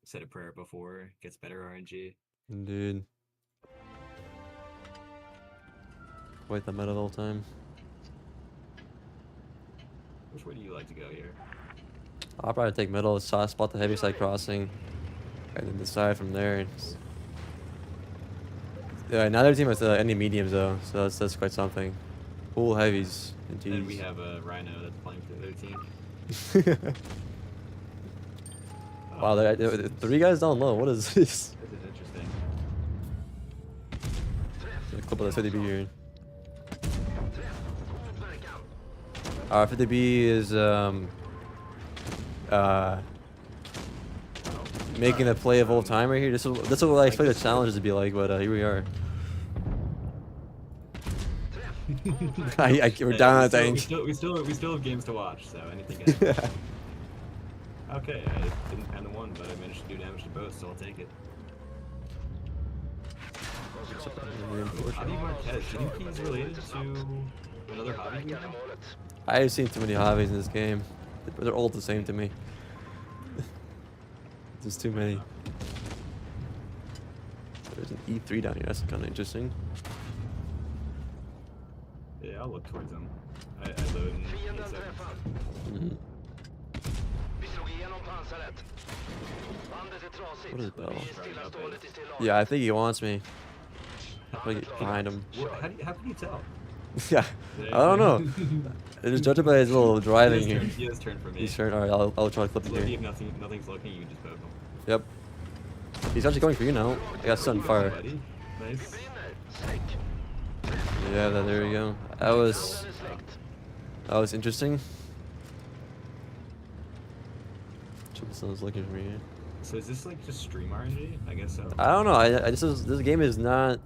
said a prayer before gets better RNG. Dude. Quite the meta the whole time. Which way do you like to go here? I'll probably take middle, spot the heavy side crossing, and then decide from there. Neither team has any mediums though, so that's quite something. Full heavies, indeed. And we have a Rhino that's playing for their team. Wow, there 3 guys down low. What is this? This is interesting. A clip of the 50B here. Our 50B is making a play of all time right here. This is what I expect the challenges to be like, but here we are. We're down at the tank. We still have games to watch, so anything can happen. Okay, I didn't find the one, but I managed to do damage to both, so I'll take it. Javi Marquez, do you think he's related to another hobby we have? I've seen too many hobbies in this game. They're all the same to me. There's too many. There's an E3 down here. That's kind of interesting. Yeah, I'll look towards him. I load in 8 seconds. What is Bell? Yeah, I think he wants me. I'm gonna get behind him. How can you tell? Yeah, I don't know. Just judge it by his little driving here. He has turned for me. He's turned. Alright, I'll try to clip him If here. nothing's looking, you can just poke him. Yep. He's actually going for you now. I got sun fire. Buddy. Nice. Yeah, there we go. That was interesting. Someone's looking for me here. So is this like just stream RNG? I guess so. I don't know. This game is not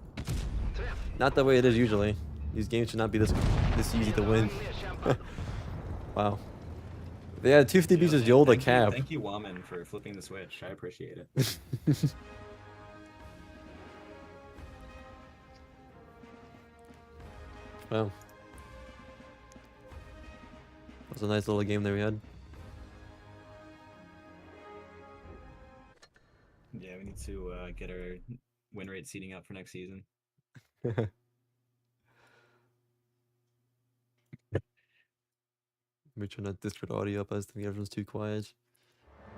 the way it is usually. These games should not be this easy to win. Wow. Yeah, 250B's is Yoda cap. Thank you, Waman, for flipping the switch. I appreciate it. Wow. That was a nice little game that we had. Yeah, we need to get our win rate seating up for next season. We're trying to Discord audio up. I think everyone's too quiet.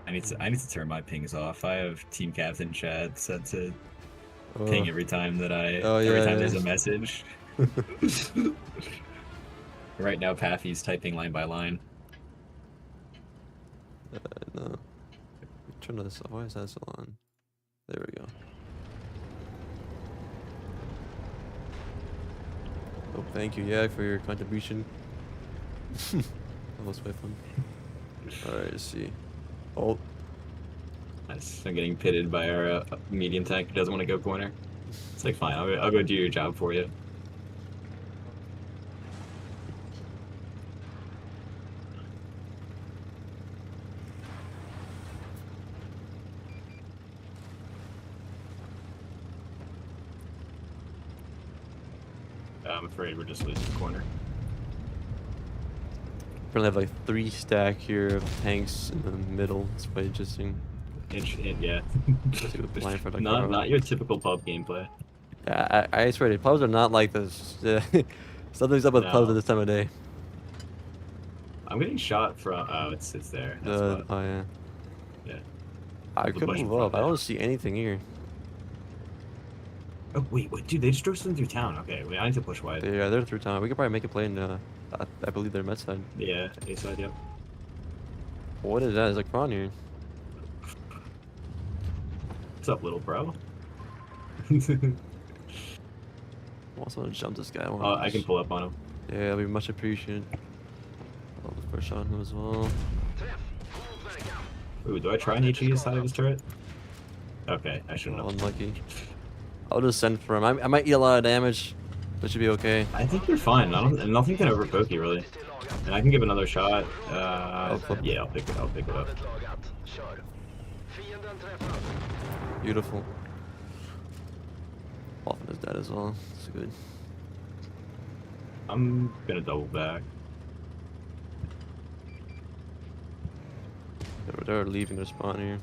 I need to turn my pings off. I have team captain chat set to ping every time that every time there's a message. Right now, Paffy's typing line by line. No. Turn this. Why is that still on? There we go. Oh, thank you, yeah, for your contribution. That was quite fun. Alright, let's see. Oh. Nice. I'm getting pitted by our medium tank who doesn't want to go corner. It's like, fine, I'll go do your job for you. I'm afraid we're just losing the corner. We're gonna have like 3 stack here of tanks in the middle. It's quite interesting. Yeah. For not your typical pub gameplay. Yeah, I swear to you, pubs are not like this. Something's up with pubs at this time of day. I'm getting shot from. Oh, it's there. That's Oh yeah. Yeah. I could move up. I don't see anything here. Oh wait, dude, they just drove something through town. Okay, wait, I need to push wide. Yeah, they're through town. We could probably make a play in. I believe they're Met side. Yeah, A side, yep. What is that? Is like Kron here? What's up, little bro? I also want to jump this guy. I can pull up on him. Yeah, that'd be much appreciated. I'll look for a shot on him as well. Ooh, do I try and HE side of his turret? Okay, I shouldn't have. Unlucky. I'll just send for him. I might eat a lot of damage, but should be okay. I think you're fine. Nothing can overpoke you really. And I can give another shot. Yeah, I'll pick it up. Beautiful. Often is dead as well. It's good. I'm gonna double back. They're leaving their spawn here.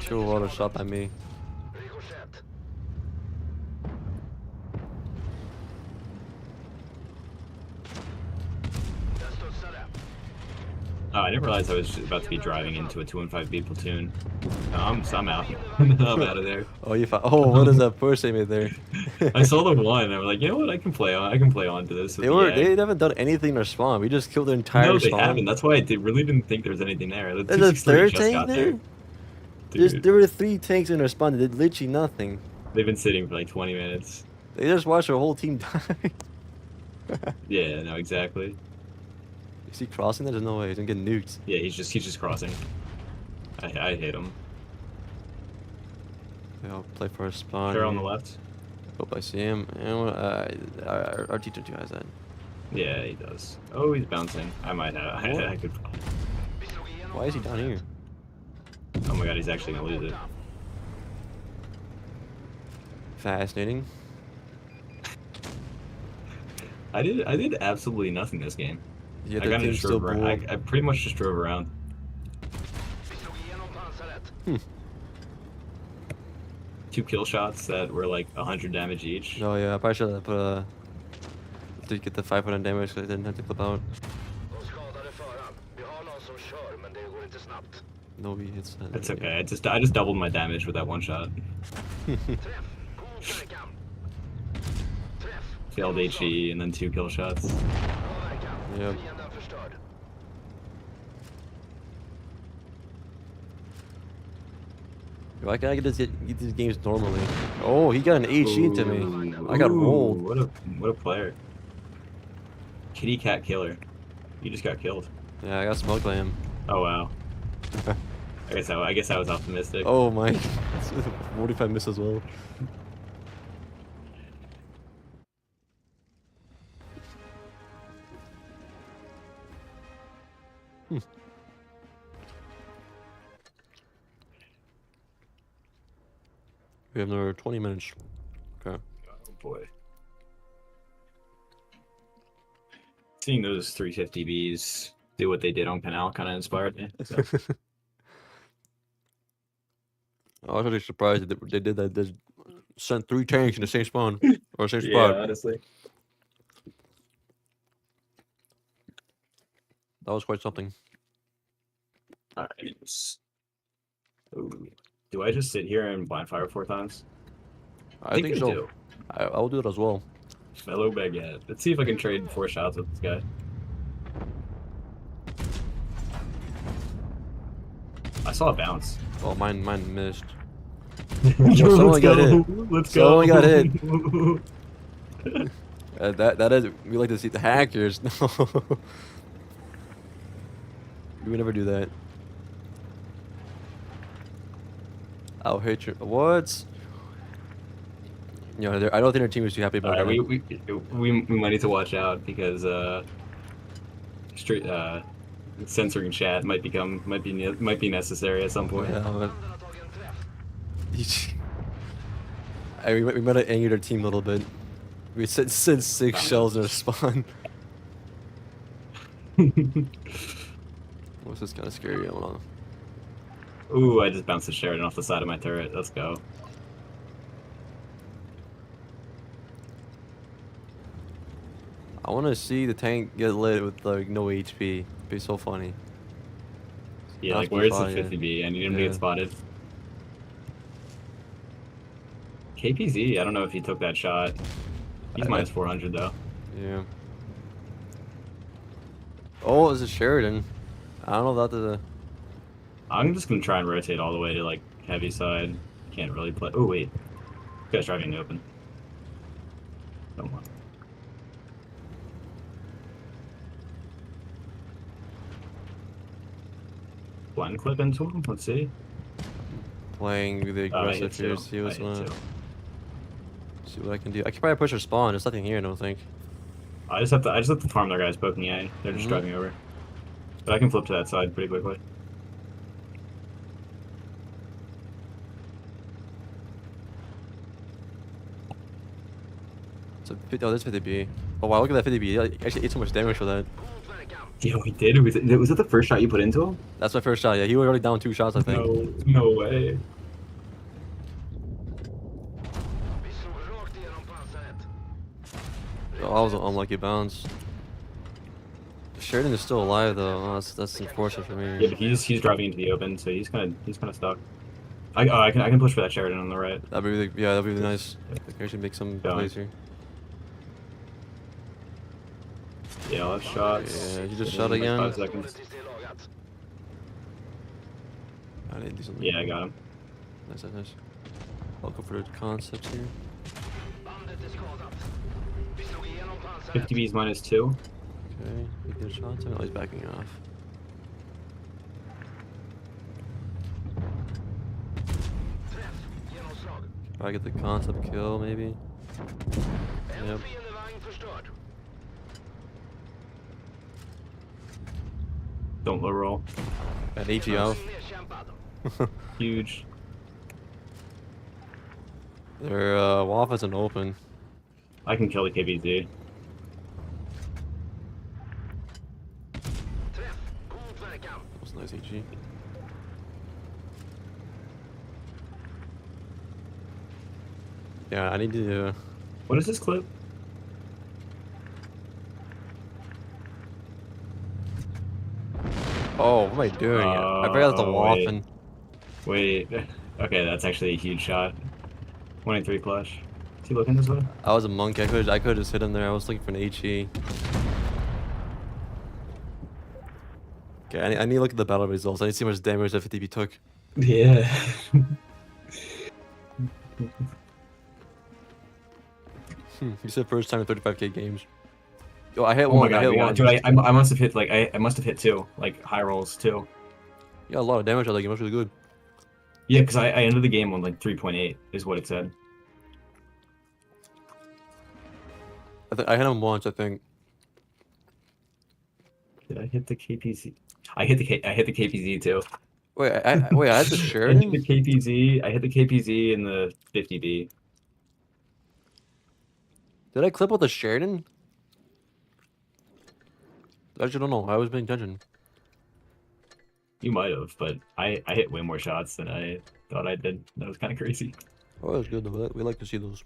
Sure, auto shot by me. Oh, I didn't realize I was about to be driving into a 215B platoon. So I'm out. I'm out of there. Oh, you found. Oh, what is that push they made there? I saw the one. I'm like, you know what? I can play on. I can play on to this. They haven't done anything to spawn. We just killed their entire No, they spawn. haven't. That's why I really didn't think there was anything there. The There's a 263 third just tank got there. Dude, There were 3 tanks in their spawn. They did literally nothing. they've been sitting for like 20 minutes. They just watched their whole team die. Yeah, no, exactly. Is he crossing there? There's no way. He's gonna get nuked. Yeah, he's just crossing. I hate him. Yeah, I'll play for a spawn. They're on here. the left. Hope I see him. And our teacher too has that. Yeah, he does. Oh, he's bouncing. I might have. I could. Why is he down here? Oh my god, he's actually gonna lose it. Fascinating. I did absolutely nothing this game. Yeah, I the kind of team just still drove around. blew. I pretty much just drove around. Hmm. 2 kill shots that were like 100 damage each. Oh yeah, I probably should have put a. To get the 500 damage because I didn't have to clip out. No, he hits that. It's okay. I just doubled my damage with that one shot. Failed HE and then 2 kill shots. Yep. Why can't I get these games normally? Oh, he got an HE into me. I got Ooh, rolled. What a player. Kitty cat killer. You just got killed. Yeah, I got smoked by him. Oh wow. I guess I was optimistic. Oh my. 45 miss as well. We have another 20 minutes. Okay. Oh boy. Seeing those 350Bs do what they did on Canal kind of inspired me. So. I was actually surprised that they did that. They sent 3 tanks in the same spawn or same spot. honestly. That was quite something. Alright. Ooh. Do I just sit here and blind fire 4 times? I think so. do. I'll do it as well. Fellow baguette. Let's see if I can trade 4 shots with this guy. I saw a bounce. Oh, mine missed. Yo, someone got hit. Let's Someone go. got hit. That is. We like to see the hackers. No. We would never do that. I'll hate you. What? You know, I don't think our team is too happy about that. we might need to watch out because censoring chat might be necessary at some point. Yeah, but we might have angered our team a little bit. We sent 6 shells in our spawn. What's this kind of scary? Hold on. Ooh, I just bounced the Sheridan off the side of my turret. Let's go. I want to see the tank get lit with like no HP. It'd be so funny. Yeah, That's like where's the fine, yeah. 50B? I need him to Yeah. get spotted. KPZ, I don't know if he took that shot. He's minus 400 though. Yeah. Oh, it's a Sheridan. I don't know about the. I'm just gonna try and rotate all the way to like heavy side. Can't really play. Oh wait, this guy's driving in the open. Come on. Blind clip into him. Let's see. Playing the Oh, I aggressive hit here. two. See I what's hit going on. two. See what I can do. I can probably push her spawn. There's nothing here. I don't think. I just have to farm their guys poking A. They're just Mhm. driving over. But I can flip to that side pretty quickly. It's a 50, oh, this 50B. Oh wow, look at that 50B. I actually ate so much damage for that. Yo, he did. Was it the first shot you put into him? That's my first shot. Yeah, he was already down 2 shots, I think. No way. Oh, that was an unlucky bounce. Sheridan is still alive though. Oh, that's unfortunate for me. Yeah, but he's driving into the open, so he's kind of stuck. I can push for that Sheridan on the right. That'd be really, yeah, that'd be really nice. I can actually make some Going. plays here. Yeah, I'll have shots. Yeah, you just in, shot like, again. 5 seconds. I need to do something. Yeah, I got him. Nice, nice, nice. I'll go for the concepts here. 50 B's -2. Okay, he did shots. Oh, he's backing off. I get the concept kill, maybe. Yep. Don't low roll. Got AG off. Huge. Their WAF isn't open. I can kill the KBZ. That was nice AG. Yeah, I need to. What is this clip? Oh, what am I doing? I forgot the WAF and. Wait. Okay, that's actually a huge shot. 23 clutch. Is he looking this way? I was a monk. I could just hit him there. I was looking for an HE. Okay, I need to look at the battle results. I need to see how much damage that 50B took. Yeah. You said first time in 35k games. Yo, I hit Oh one. my god, I hit yeah, one. dude! I must have hit like I must have hit 2, like high rolls too. You got a lot of damage out of that game. That's really good. Yeah, because I ended the game on like 3.8 is what it said. I hit him once, I think. Did I hit the KPZ? I hit the KPZ too. Wait, wait, I had the I hit Sheridan? the KPZ. I hit the KPZ in the 50B. Did I clip with the Sheridan? I actually don't know. I was paying attention. You might have, but I hit way more shots than I thought I did. That was kind of crazy. Oh, that was good though. We like to see those.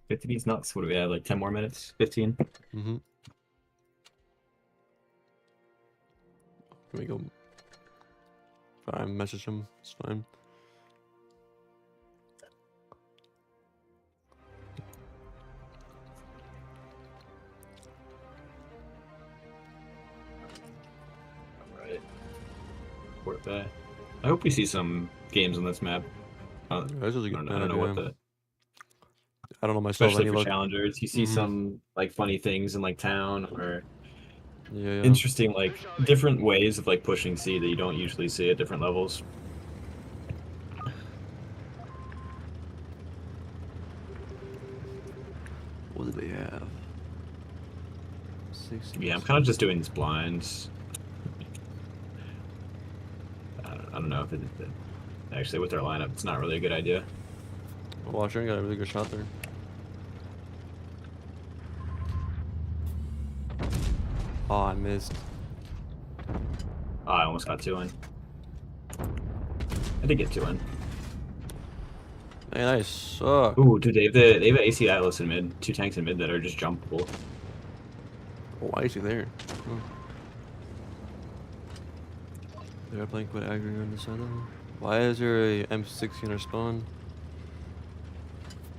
50B's nuts. What do we have? Like 10 more minutes? 15? Mm-hmm. Let me go. I message him. It's fine. Alright. Worth that. I hope we see some games on this map. This is a good I don't know what yeah. the... I don't know myself. Especially Any for luck. challengers. You see Mhm. some like funny things in like town or Yeah. interesting like different ways of like pushing C that you don't usually see at different levels. What do they have? 60. Yeah, I'm kind of just doing these blinds. I don't know if actually with their lineup, it's not really a good idea. Oh, Sheridan got a really good shot there. Oh, I missed. Oh, I almost got 2 in. I did get 2 in. Man, I suck. Ooh, dude, they have an AC Atlas in mid, 2 tanks in mid that are just jumpable. Oh, why is he there? Oh. They're playing quite aggro on this side though. Why is there a M16 or spawn?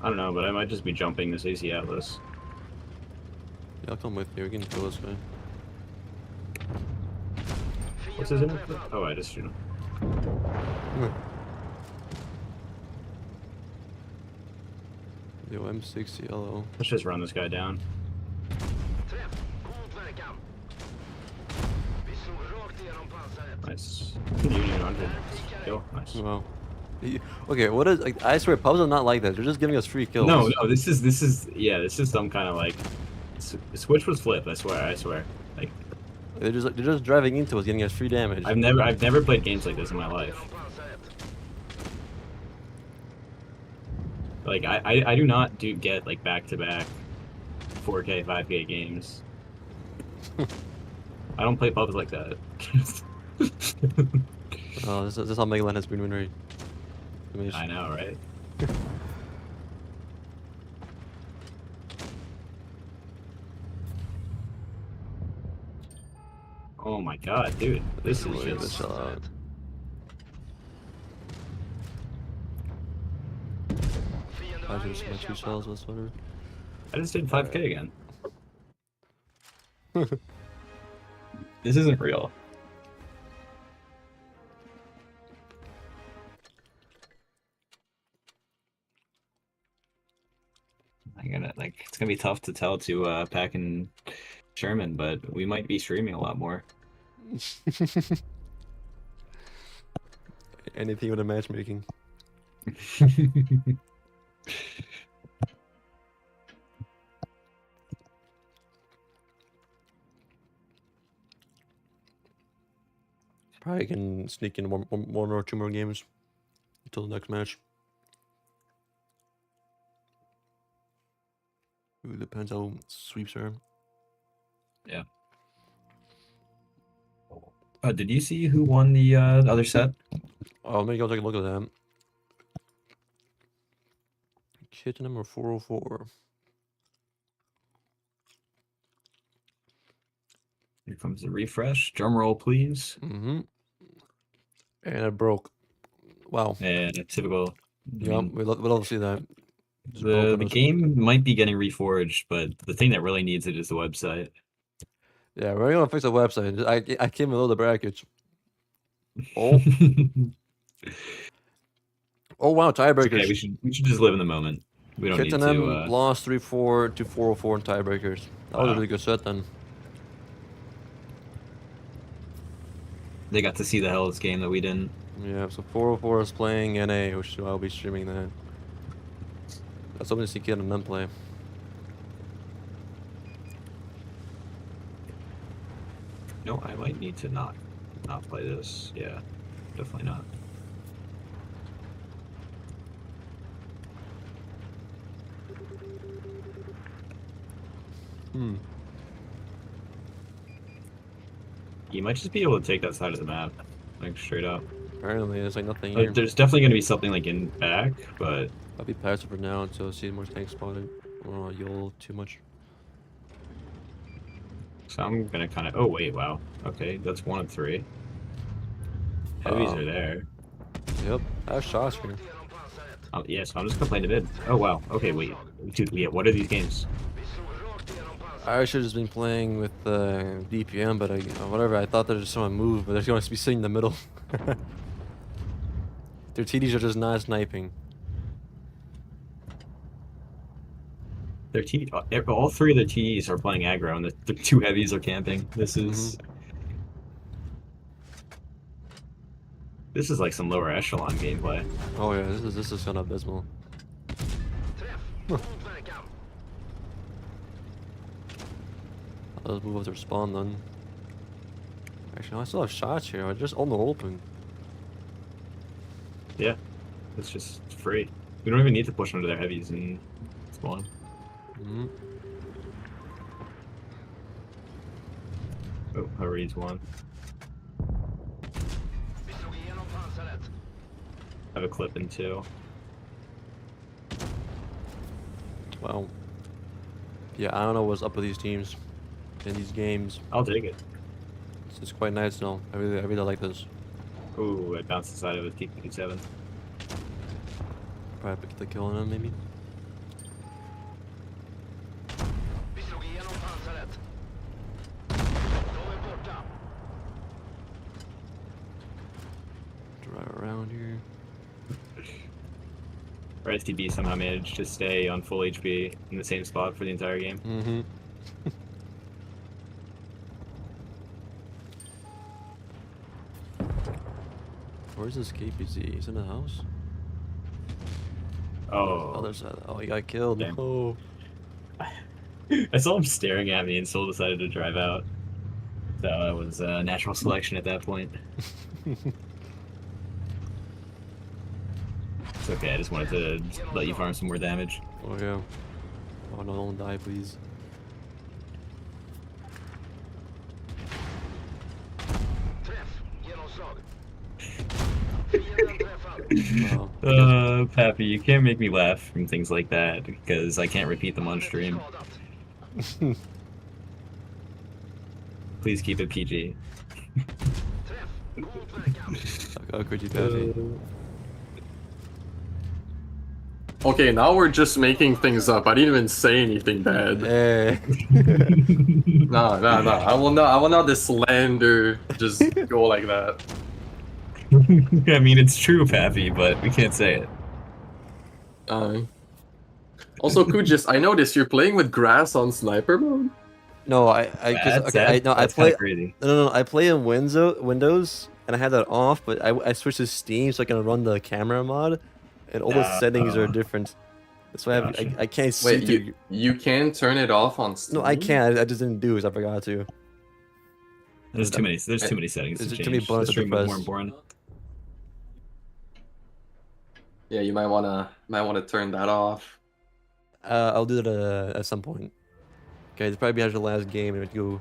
I don't know, but I might just be jumping this AC Atlas. Yeah, I'll come with you. We can kill this guy. What's his name? Oh, I just shoot him. Yo, M60 yellow. Let's just run this guy down. Nice. Union on him. Kill. Nice. Wow. Okay, what is like? I swear, pubs are not like that. They're just giving us free kills. No, this is some kind of like switch was flipped. I swear. Like they're just driving into us, getting us free damage. I've never played games like this in my life. Like I do not get like back-to-back 4K 5K games. I don't play pubs like that. Oh, this is how Megaland has been winning. I know, right? my god, dude. This is Really just... chill out. I just my 2 shells, that's whatever. I just did 5k again. This isn't real. It's gonna be tough to tell to Pack and Sherman, but we might be streaming a lot more. Anything with a matchmaking. Probably can sneak in one or 2 more games until the next match. Ooh, depends how sweeps are. Yeah. Did you see who won the other set? Oh, let me go take a look at that. Kit number 404. Here comes the refresh. Drum roll, please. Mm-hmm. And it broke. Wow. And a typical. Yeah, we'd love to see that. The game might be getting reforged, but the thing that really needs it is the website. Yeah, we're gonna fix the website. I came below the brackets. Oh. Oh wow, tiebreakers. Okay, we should just live in the moment. We don't need to. Lost 3-4 to 404 in tiebreakers. That was a really good set then. They got to see the Hells game that we didn't. Yeah, so 404 is playing NA, which I'll be streaming that. That's something to see Kid and then play. No, I might need to not play this. Yeah, definitely not. You might just be able to take that side of the map, like straight up. Apparently, there's like nothing here. There's definitely going to be something like in back, but I'll be passive for now until I see more tanks spotted. I don't want to yell too much. so I'm gonna kind of. Oh wait, wow. Okay, that's 1 of 3. Heavies are there. Yep, I have shots here. Oh yeah, so I'm just gonna play the mid. Oh wow. Okay, wait, dude. Yeah, what are these games? I should have just been playing with DPM, but whatever. I thought there was someone move, but they're going to be sitting in the middle. Their TDs are just not sniping. Their T, all 3 of the TDs are playing aggro, and the 2 heavies are camping. This is this is like some lower echelon gameplay. Oh yeah, this is kind of abysmal. Huh. Let's move up their spawn then. Actually, no, I still have shots here. I just on the open. Yeah, it's just free. We don't even need to push under their heavies and spawn. Oh, Hurry's 1. I have a clip in 2. Wow. Yeah, I don't know what's up with these teams in these games. I'll take it. It's quite nice though. I really like this. Ooh, I bounced inside of a TQ7. Probably pick the kill on him maybe. Drive around here. Our STB somehow managed to stay on full HP in the same spot for the entire game. Where's this KPZ? He's in the house? Oh. Other side. Oh, he got killed. Damn. Oh. I saw him staring at me and still decided to drive out. So that was natural selection at that point. It's okay, I just wanted to let you farm some more damage. Oh yeah. Oh no, don't die please. Wow. Pappy, you can't make me laugh from things like that because I can't repeat them on stream. Please keep it PG. Oh, could you Pappy? Okay, now we're just making things up. I didn't even say anything bad. Hey. No. I will not the slander just go like that. I mean, it's true, Pappy, but we can't say it. Also, Kujis, I noticed you're playing with grass on sniper mode. No, I play. Crazy. No, I play in Windows, and I had that off, but I switched to Steam so I can run the camera mod, and all the settings are different. That's why I can't see. Wait, you can turn it off on Steam? No, I can't. I just didn't do it 'cause I forgot to. There's too many settings. There's to too many change. buttons The to stream is press. more important. Yeah, you might wanna turn that off. I'll do that at some point. Okay, this probably has your last game, and we go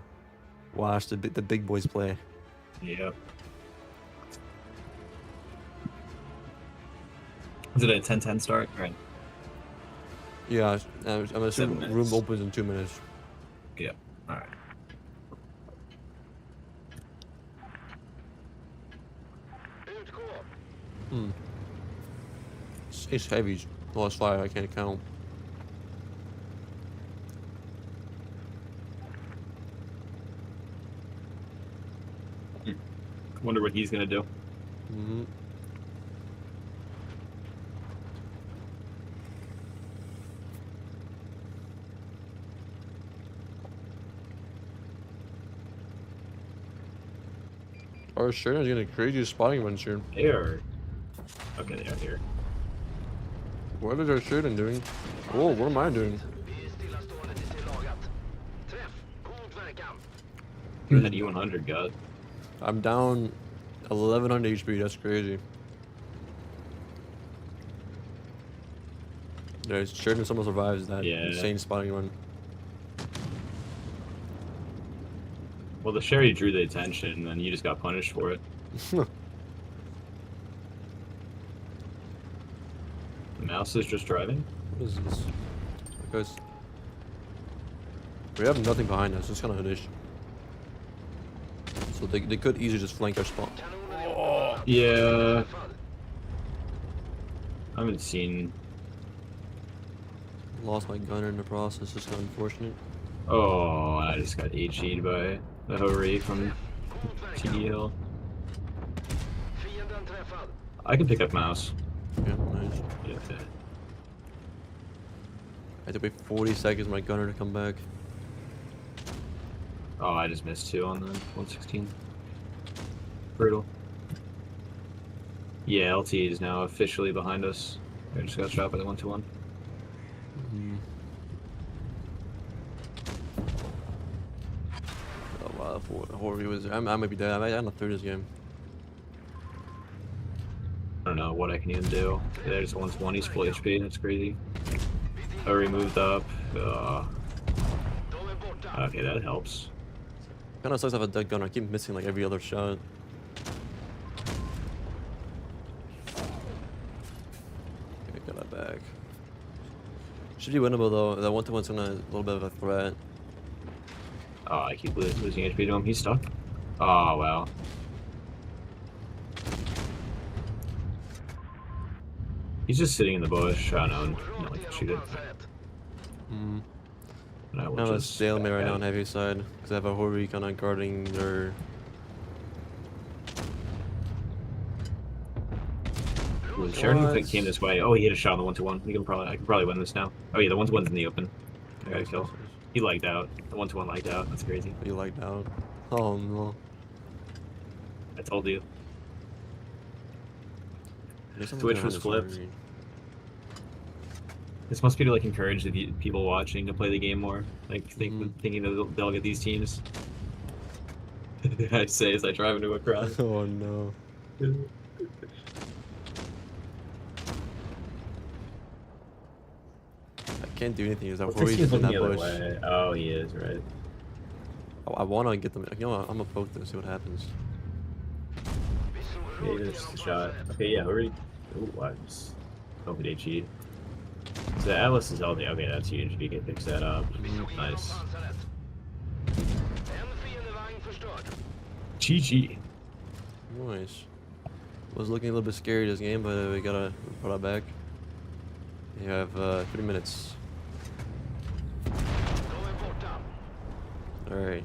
watch the big boys play. Yep. Is it a 10-10 start? Right. Yeah, I'm assuming 7 minutes. room opens in 2 minutes. Yep. All right. It's heavy. Lost fire. I can't count. Wonder what he's gonna do. Mm-hmm. Our Sheridan's getting a crazy spotting run soon. They are. Okay, they are here. What is our Sheridan doing? Oh, what am I doing? Where that E100 got? I'm down 1100 HP. That's crazy. There's Sheridan someone survives that insane spotting run. Well, the Sherry drew the attention, and then you just got punished for it. The mouse is just driving? What is this? Because we have nothing behind us. It's kind of hoodish. So they could easily just flank our spot. Yeah. I haven't seen. Lost my gunner in the process. It's kind of unfortunate. Oh, I just got HE'd by the Hori from TD Hill. I can pick up mouse. Yeah, nice. Yeah, okay. I had to wait 40 seconds for my gunner to come back. Oh, I just missed 2 on the 116. Brutal. Yeah, LT is now officially behind us. I just got shot by the 121. Oh wow, Hori was there. I might be dead. I'm not through this game. I don't know what I can even do. There's 120, he's full HP, that's crazy. Hori moved up. Okay, that helps. Kinda sucks to have a dead gunner. I keep missing like every other shot. Okay, got that back. Should be winnable though. That 1-to-1's gonna a little bit of a threat. Oh, I keep losing HP to him. He's stuck. Oh, wow. He's just sitting in the bush. I don't know. Not like shoot it. And I will I'm a just stalemate right now on heavy side because I have a Hori kind of guarding their. Sheridan came this way. Oh, he hit a shot on the 1-to-1. I can probably win this now. Oh yeah, the 1-to-1's in the open. I got a kill. He lagged out. The 1-to-1 lagged out. That's crazy. You lagged out. Oh no. I told you. There's something Twitch behind was this flipped. Hori. This must be to like encourage the people watching to play the game more. Like thinking that they'll get these teams. I say as I drive into a crowd. Oh no. I can't do anything because that Hori's in that bush. Oh, he is, right. I want to get them. You know what? I'm gonna poke them and see what happens. Yeah, just a shot. Okay, yeah, Hori. Ooh, I just opened HE. So the Atlas is healthy. Okay, that's huge. If you can fix that up. Nice. GG. Nice. Was looking a little bit scary this game, but we gotta put it back. You have 3 minutes. All right.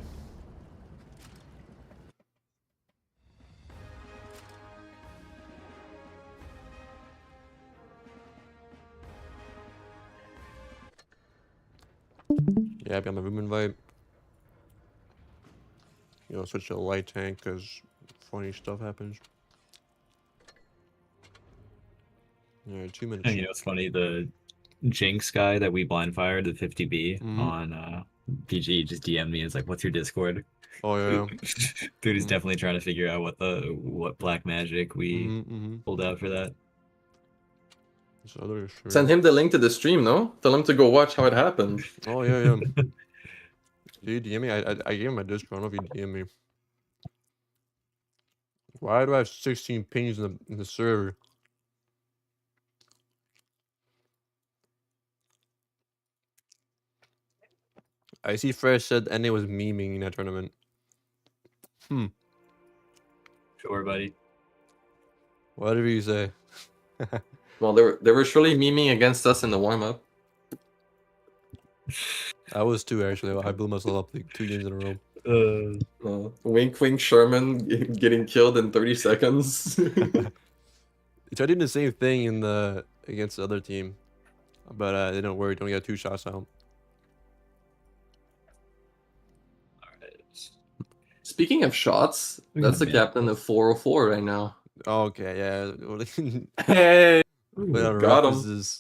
Yeah, I've got my room invite. You know, switch to a light tank because funny stuff happens. Alright, 2 minutes. You know, it's funny, the Jinx guy that we blind fired, the 50B on PG, just DM'd me. It's like, what's your Discord? Oh yeah. Dude is definitely trying to figure out what black magic we pulled out for that. Send him the link to the stream, no? Tell him to go watch how it happened. Oh yeah, yeah. Did you DM me? I gave him my Discord. I don't know if you DM me. Why do I have 16 pings in the server? I see Fresh said NA was memeing in that tournament. Sure, buddy. Whatever you say. Well, they were surely memeing against us in the warm-up. I was too, actually. I blew myself up like 2 games in a row. Wink wink Sherman getting killed in 30 seconds. He tried doing the same thing in against the other team. But they don't worry, don't get 2 shots out. Speaking of shots, that's the captain of 404 right now. Okay, yeah. Hey! Got him.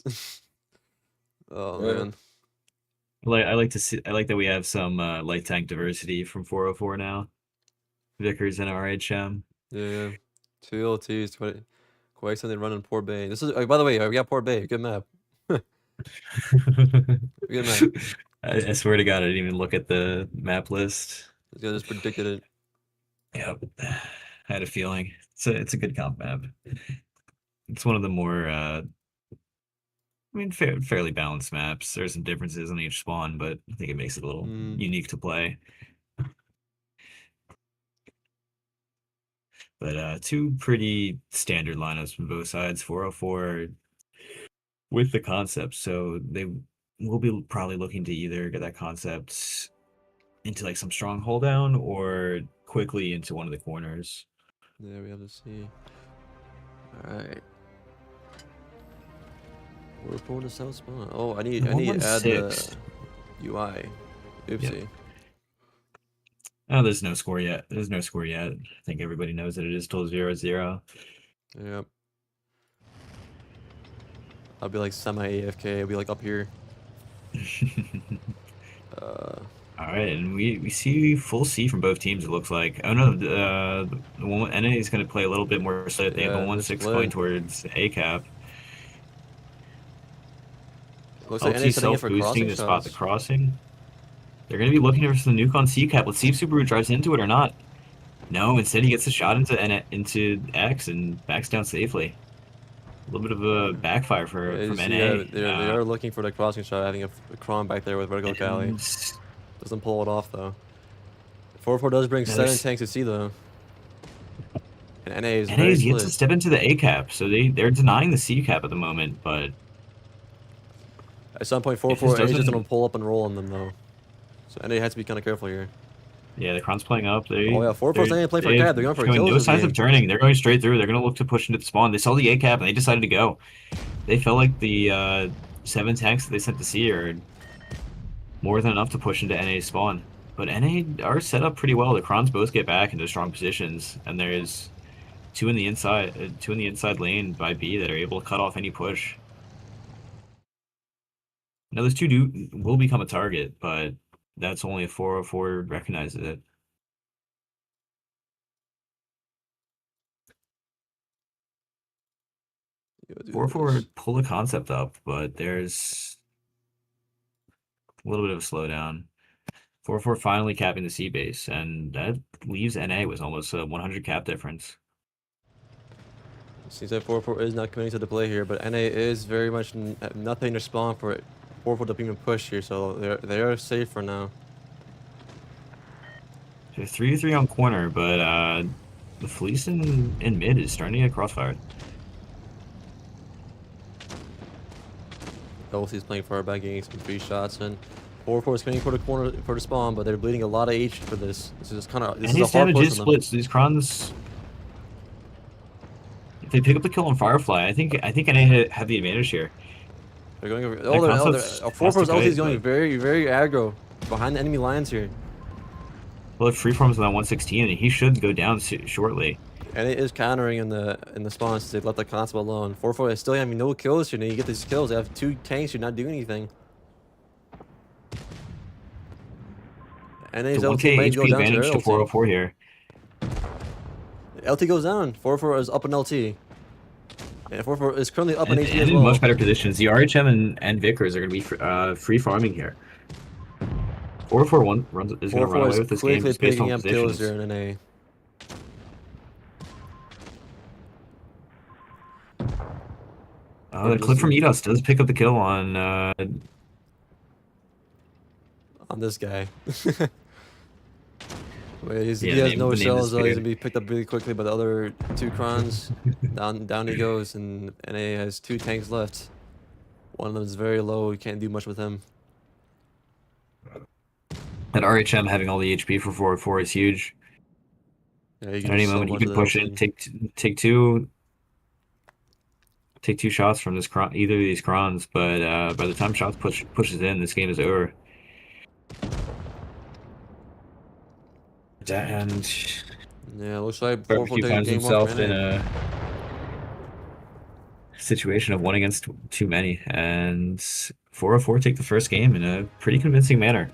Oh, Yeah. man. I like that we have some light tank diversity from 404 now. Vickers and RHM. Yeah. 2 LTs, quite something running Port Bay. This is by the way, we got Port Bay. Good map. Good map. I swear to God, I didn't even look at the map list. This guy just predicted it. Yep. I had a feeling. It's a good comp map. It's one of the more I mean, fairly balanced maps. There's some differences on each spawn, but I think it makes it a little unique to play. But 2 pretty standard lineups from both sides. 404 with the concept, so they will be probably looking to either get that concept into like some strong hold down or quickly into one of the corners. Yeah, we have to see. All right. We're pulling the south spawn. Oh, I need to add the UI. Oopsie. Yep. Oh, there's no score yet. There's no score yet. I think everybody knows that it is still 0-0. Yep. I'll be like semi-AFK. I'll be like up here. All right, and we see full C from both teams, it looks like. Oh no, the one NA is going to play a little bit more so they have a 1-6 going towards A cap. Looks like NA's setting it for crossing to spot the crossing. They're going to be looking for the nuke on C cap. Let's see if Subaru drives into it or not. No, instead he gets a shot into X and backs down safely. A little bit of a backfire from NA. They are looking for the crossing shot, having a Kron back there with vertical Cali. Doesn't pull it off though. 4-4 does bring 7 tanks to C though. And NA is very yet to step into the A cap, so they're denying the C cap at the moment, but at some point 4-4 is just gonna pull up and roll on them though. So NA has to be kind of careful here. Yeah, the Kron's playing up. Oh yeah, 4-4's not playing for a cap. They're going for a kill. No signs of turning. They're going straight through. They're going to look to push into the spawn. They saw the A cap and they decided to go. They felt like the 7 tanks that they sent to C are more than enough to push into NA's spawn. But NA are set up pretty well. The Krons both get back into strong positions, and there's 2 in the inside lane by B that are able to cut off any push. Now those 2 will become a target, but that's only if 404 recognizes it. Yeah, 404 pull the concept up, but there's a little bit of a slowdown. 404 finally capping the C base, and that leaves NA with almost a 100 cap difference. Seems like 4-4 is not committing to the play here, but NA is very much nothing to spawn for it. 4-4 to even push here, so they are safe for now. They're 3-3 on corner, but the Fleece in mid is starting to get crossfired. LC's playing far back, getting some free shots, and 4-4 is coming for the corner for the spawn, but they're bleeding a lot of HP for this. This is kind of And his damage is splits. These Krons, if they pick up the kill on Firefly, I think NA have the advantage here. They're going over. Oh, they're 4-4's ulti is going very aggro behind the enemy lines here. Well, if Freeform's on that 116, he should go down shortly. And it is countering in the spawn since they left the constable alone. 4-4 is still having no kills here. Now you get these kills. They have 2 tanks. You're not doing anything. And his so LT might go HP down advantage to 404 here. LT goes down. 4-4 is up in LT. And 4-4 is currently up in HP as in well. much better positions. The RHM and Vickers are going to be free farming here. 4-4 is going to run away with this game just based on positions. Here in NA. The clip from AUTIS does pick up the kill on this guy. Wait, he Yeah, has no the name shells is though. He's weird. gonna be picked up really quickly by the other 2 Krons. down he goes, and NA has 2 tanks left. One of them is very low. You can't do much with him. that RHM having all the HP for 404 is huge. Yeah, you At can any do so moment, you much can with push that it, take two shots from this either of these Krons, but by the time shots pushes in, this game is over. And Yeah, looks like 4-4 Barbecue taking finds game himself one in a situation of 1 against too many, and 404 take the first game in a pretty convincing manner.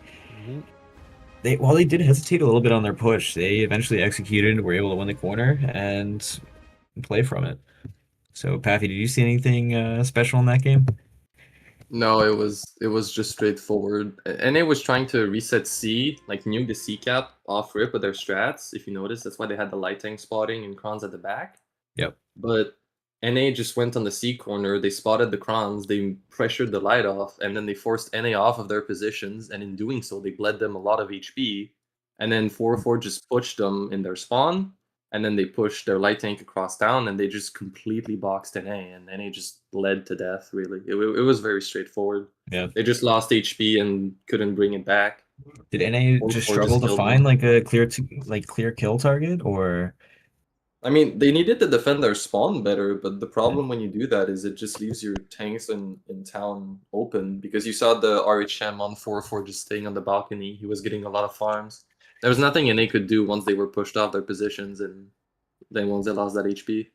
While they did hesitate a little bit on their push, they eventually executed, were able to win the corner and play from it. So, Paffy, did you see anything special in that game? No, it was just straightforward. NA was trying to reset C, like nuke the C cap off rip with their strats. If you notice, that's why they had the light tank spotting and Krons at the back. Yep. But NA just went on the C corner. They spotted the Krons. They pressured the light off, and then they forced NA off of their positions. And in doing so, they bled them a lot of HP. And then 4-4 just pushed them in their spawn. And then they pushed their light tank across town, and they just completely boxed NA, and NA just bled to death, really. It was very straightforward. Yeah. They just lost HP and couldn't bring it back. Did NA just struggle to find like a clear kill target, or? I mean, they needed to defend their spawn better, but the problem when you do that is it just leaves your tanks in town open, because you saw the RHM on 4-4 just staying on the balcony. He was getting a lot of farms. There was nothing NA could do once they were pushed off their positions, and then once they lost that HP.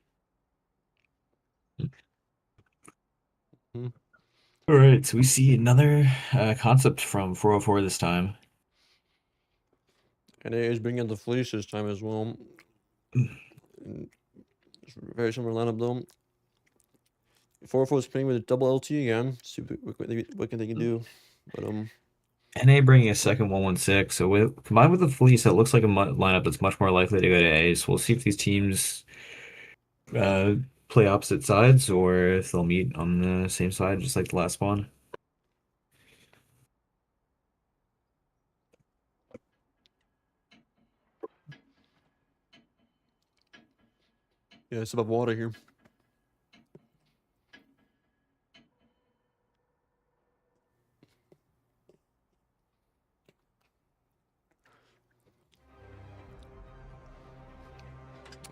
All right, so we see another concept from 404 this time. NA is bringing the fleece this time as well. Very similar lineup though. 4-4 is playing with a double LT again. See what they can do. But NA bringing a second 116, so combined with the Fleece, it looks like a lineup that's much more likely to go to A. So we'll see if these teams play opposite sides, or if they'll meet on the same side, just like the last spawn. yeah, it's above water here.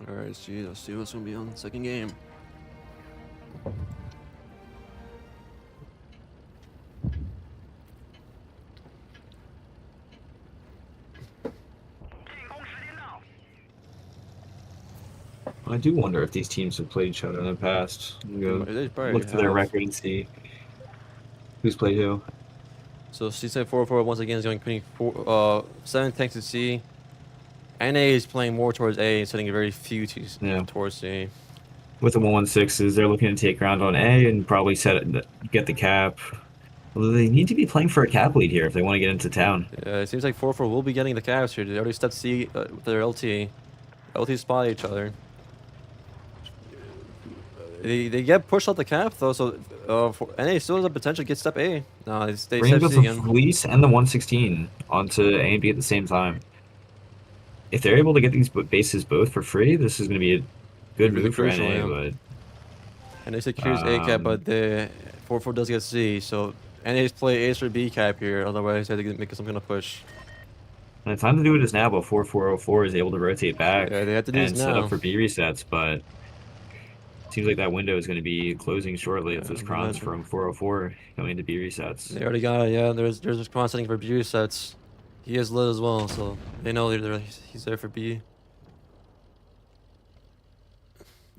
Alright, let's see what's gonna be on the second game. I do wonder if these teams have played each other in the past. Go They probably look through their have. record and see who's played who. So C-Side 4-4 once again is going putting 7 tanks to C. NA is playing more towards A and sending very few towards C. With the 116s, they're looking to take ground on A and probably get the cap. Although they need to be playing for a cap lead here if they want to get into town. Yeah, it seems like 4-4 will be getting the caps here. They already stepped C with their LT. LT spot each other. They get pushed out the cap though, so NA still has the potential to get step A. No, they stay Bring step both C the again. Fleece and the 116 onto A and B at the same time. if they're able to get these bases both for free, this is going to be a good Really move for crucial, NA. yeah. But And they secures A cap, but the 4-4 does get C, so NA's play Ace or B cap here, otherwise they have to make some kind of push. and the time to do it is now before 404 is able to rotate back Yeah, they have to do this and set now. up for B resets, but seems like that window is going to be closing shortly if those crons from 404 going into B resets. They already got it, yeah, there's a Kron setting for B resets. He has lit as well, so they know he's there for B.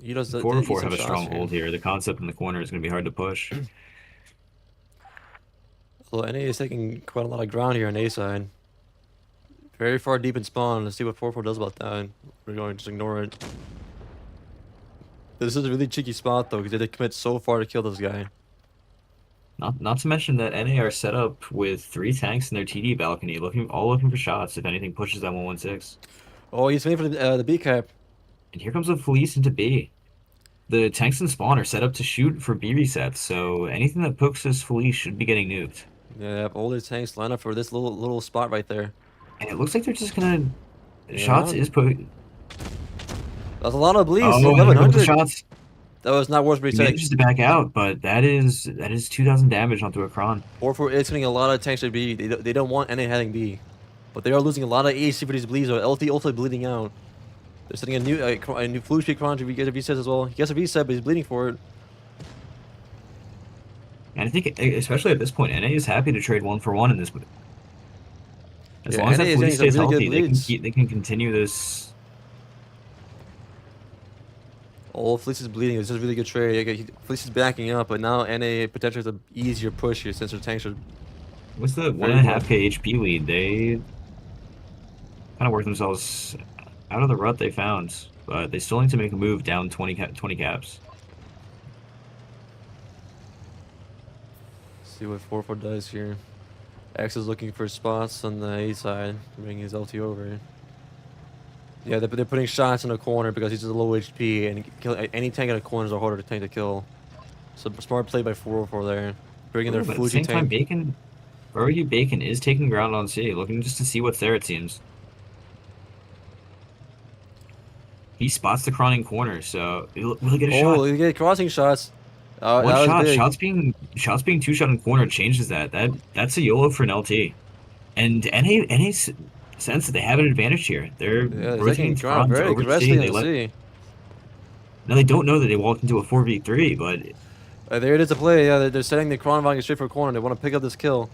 He does 404 have a strong hold here. The concept in the corner is going to be hard to push. Well, NA is taking quite a lot of ground here on A side. Very far deep in spawn. Let's see what 4-4 does about that. We're going to just ignore it. This is a really cheeky spot though, because they had to commit so far to kill this guy. Not to mention that NA are set up with 3 tanks in their TD balcony, all looking for shots if anything pushes that 116. Oh, he's waiting for the B cap. And here comes a Felice into B. The tanks in spawn are set up to shoot for B resets, so anything that pokes this Felice should be getting nuked. Yeah, all their tanks line up for this little spot right there. And it looks like they're just gonna... Yeah. Shots is put... That's a lot of bleeds. Oh, 1100. shots. That was not worth He resetting. manages to back out, but that is 2,000 damage onto a Kron. 4-4 is getting a lot of tanks to B. They don't want NA heading B. But they are losing a lot of AC for these bleeds, or LT also bleeding out. They're setting a new flu streak Kron to get a reset as well. He gets a reset, but he's bleeding for it. And I think, especially at this point, NA is happy to trade 1 for 1 in this move. As long as NA that is Felice getting stays some really good healthy, bleeds. they can continue this. Oh, Fleece is bleeding. This is a really good trade. Fleece is backing up, but now NA potentially has an easier push here since their tanks are... What's the 1.5k HP lead? They kind of worked themselves out of the rut they found, but they still need to make a move down 20 caps. See what 4-4 does here. X is looking for spots on the A side, bringing his LT over. Yeah, they're putting shots in the corner because he's a low HP, and any tank in the corner is a harder tank to kill. So smart play by 4-4 there, bringing their But at the Fuji same time, tank. Bacon is taking ground on C, looking just to see what's there, it seems. He spots the Kron in corner, so will he get a shot? Oh, he get crossing shots. One that was shot. big. Shots being 2-shot in corner changes that. That's a YOLO for an LT. And NA sense that they have an advantage here. They're rotating Kron very over aggressively C. on C. Now they don't know that they walked into a 4v3, but There it is to play. Yeah, they're setting the Kron volume straight for a corner. They want to pick up this kill.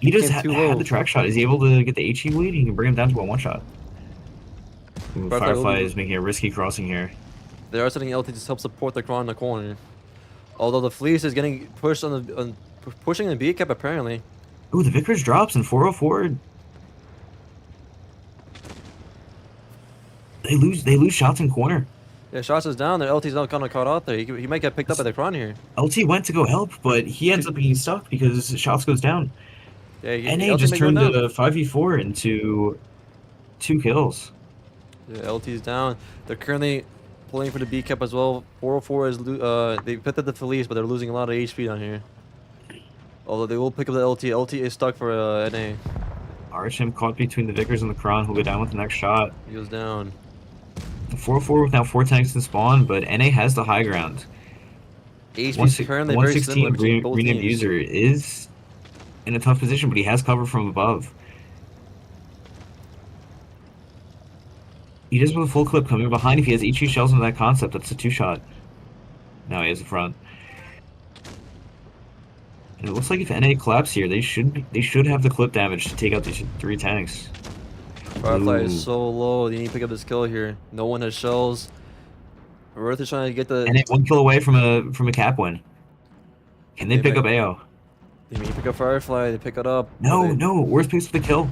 he does Came have too low. the track shot. Is he able to get the HE lead? He can bring him down to a 1-shot. Firefly is making a risky crossing here. They are setting LT to help support the Kron in the corner. Although the Fleece is getting pushed pushing the B cap apparently. Ooh, the Vickers drops and 404. They lose shots in corner. Yeah, shots is down there. LT's not kind of caught out there. He might get picked up by the Kron here. LT went to go help, but he ends up being stuck because shots goes down. Yeah, NA just turned a 5v4 into 2 kills. Yeah, LT's down. They're currently pulling for the B cap as well. 404 is they picked up the Felice, but they're losing a lot of HP down here. Although they will pick up the LT. LT is stuck for NA. RHM caught between the Vickers and the Kron, who'll go down with the next shot. He goes down. 404 with now 4 tanks in spawn, but NA has the high ground. HP is currently very similar between both Renamed teams. User is in a tough position, but he has cover from above. He does with a full clip coming behind. If he has HE shells into that concept, that's a 2-shot. Now he has the front. And it looks like if NA collapse here, they should have the clip damage to take out these 3 tanks. Firefly Ooh. is so low. They need to pick up this kill here. No one has shells. Earth is trying to get the. NA 1 kill away from a cap win. Can they pick up AO? They need to pick up Firefly. They pick it up. No. Worst picks for the kill.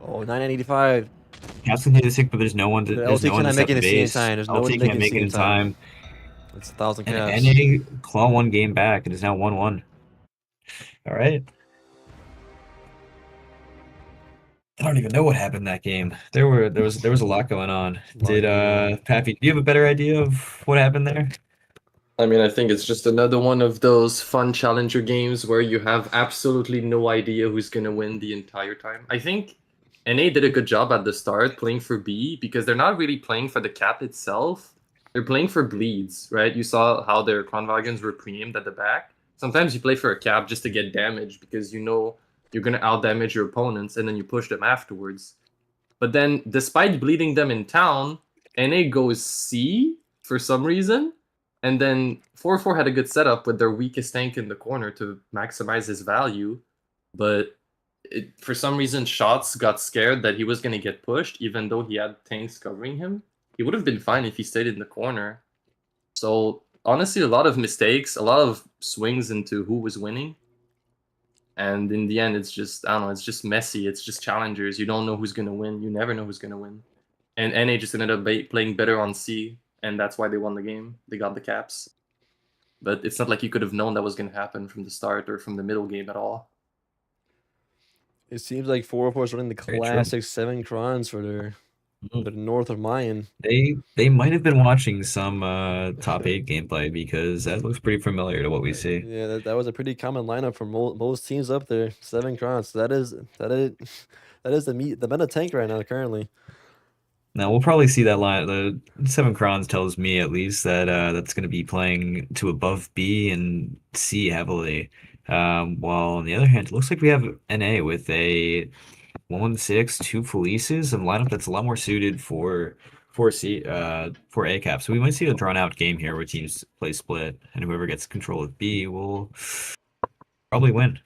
Oh, 985. Caps can take the sick, but there's no one to. LT cannot make it in base. time. There's no one LT can't make it in time. It's 1,000 caps. And NA claw 1 game back. It is now 1-1. All right. I don't even know what happened in that game. There was a lot going on. Did Pappy, do you have a better idea of what happened there? I mean, I think it's just another one of those fun challenger games where you have absolutely no idea who's gonna win the entire time. I think NA did a good job at the start playing for B because they're not really playing for the cap itself. They're playing for bleeds, right? You saw how their Kronwagens were pre-aimed at the back. Sometimes you play for a cap just to get damage because you know you're going to out-damage your opponents and then you push them afterwards. But then, despite bleeding them in town, NA goes C for some reason, and then 4-4 had a good setup with their weakest tank in the corner to maximize his value, but for some reason, Shots got scared that he was going to get pushed, even though he had tanks covering him. He would have been fine if he stayed in the corner. So, honestly, a lot of mistakes, a lot of swings into who was winning. And in the end, it's just, I don't know, it's just messy. It's just challengers. You don't know who's going to win. You never know who's going to win. And NA just ended up playing better on C, and that's why they won the game. They got the caps. But it's not like you could have known that was going to happen from the start or from the middle game at all. It seems like 404 is running the Very true. classic 7 crons for their the north of Mayan. They might have been watching some top 8 gameplay because that looks pretty familiar to what we see. Yeah, that was a pretty common lineup for most teams up there. 7 crons. That is the meta tank right now currently. Now we'll probably see that line. The 7 crons tells me at least that that's going to be playing to above B and C heavily. While on the other hand, it looks like we have NA with a 116, 2 Felices, and lineup that's a lot more suited for A cap. So we might see a drawn out game here where teams play split, and whoever gets control of B will probably win.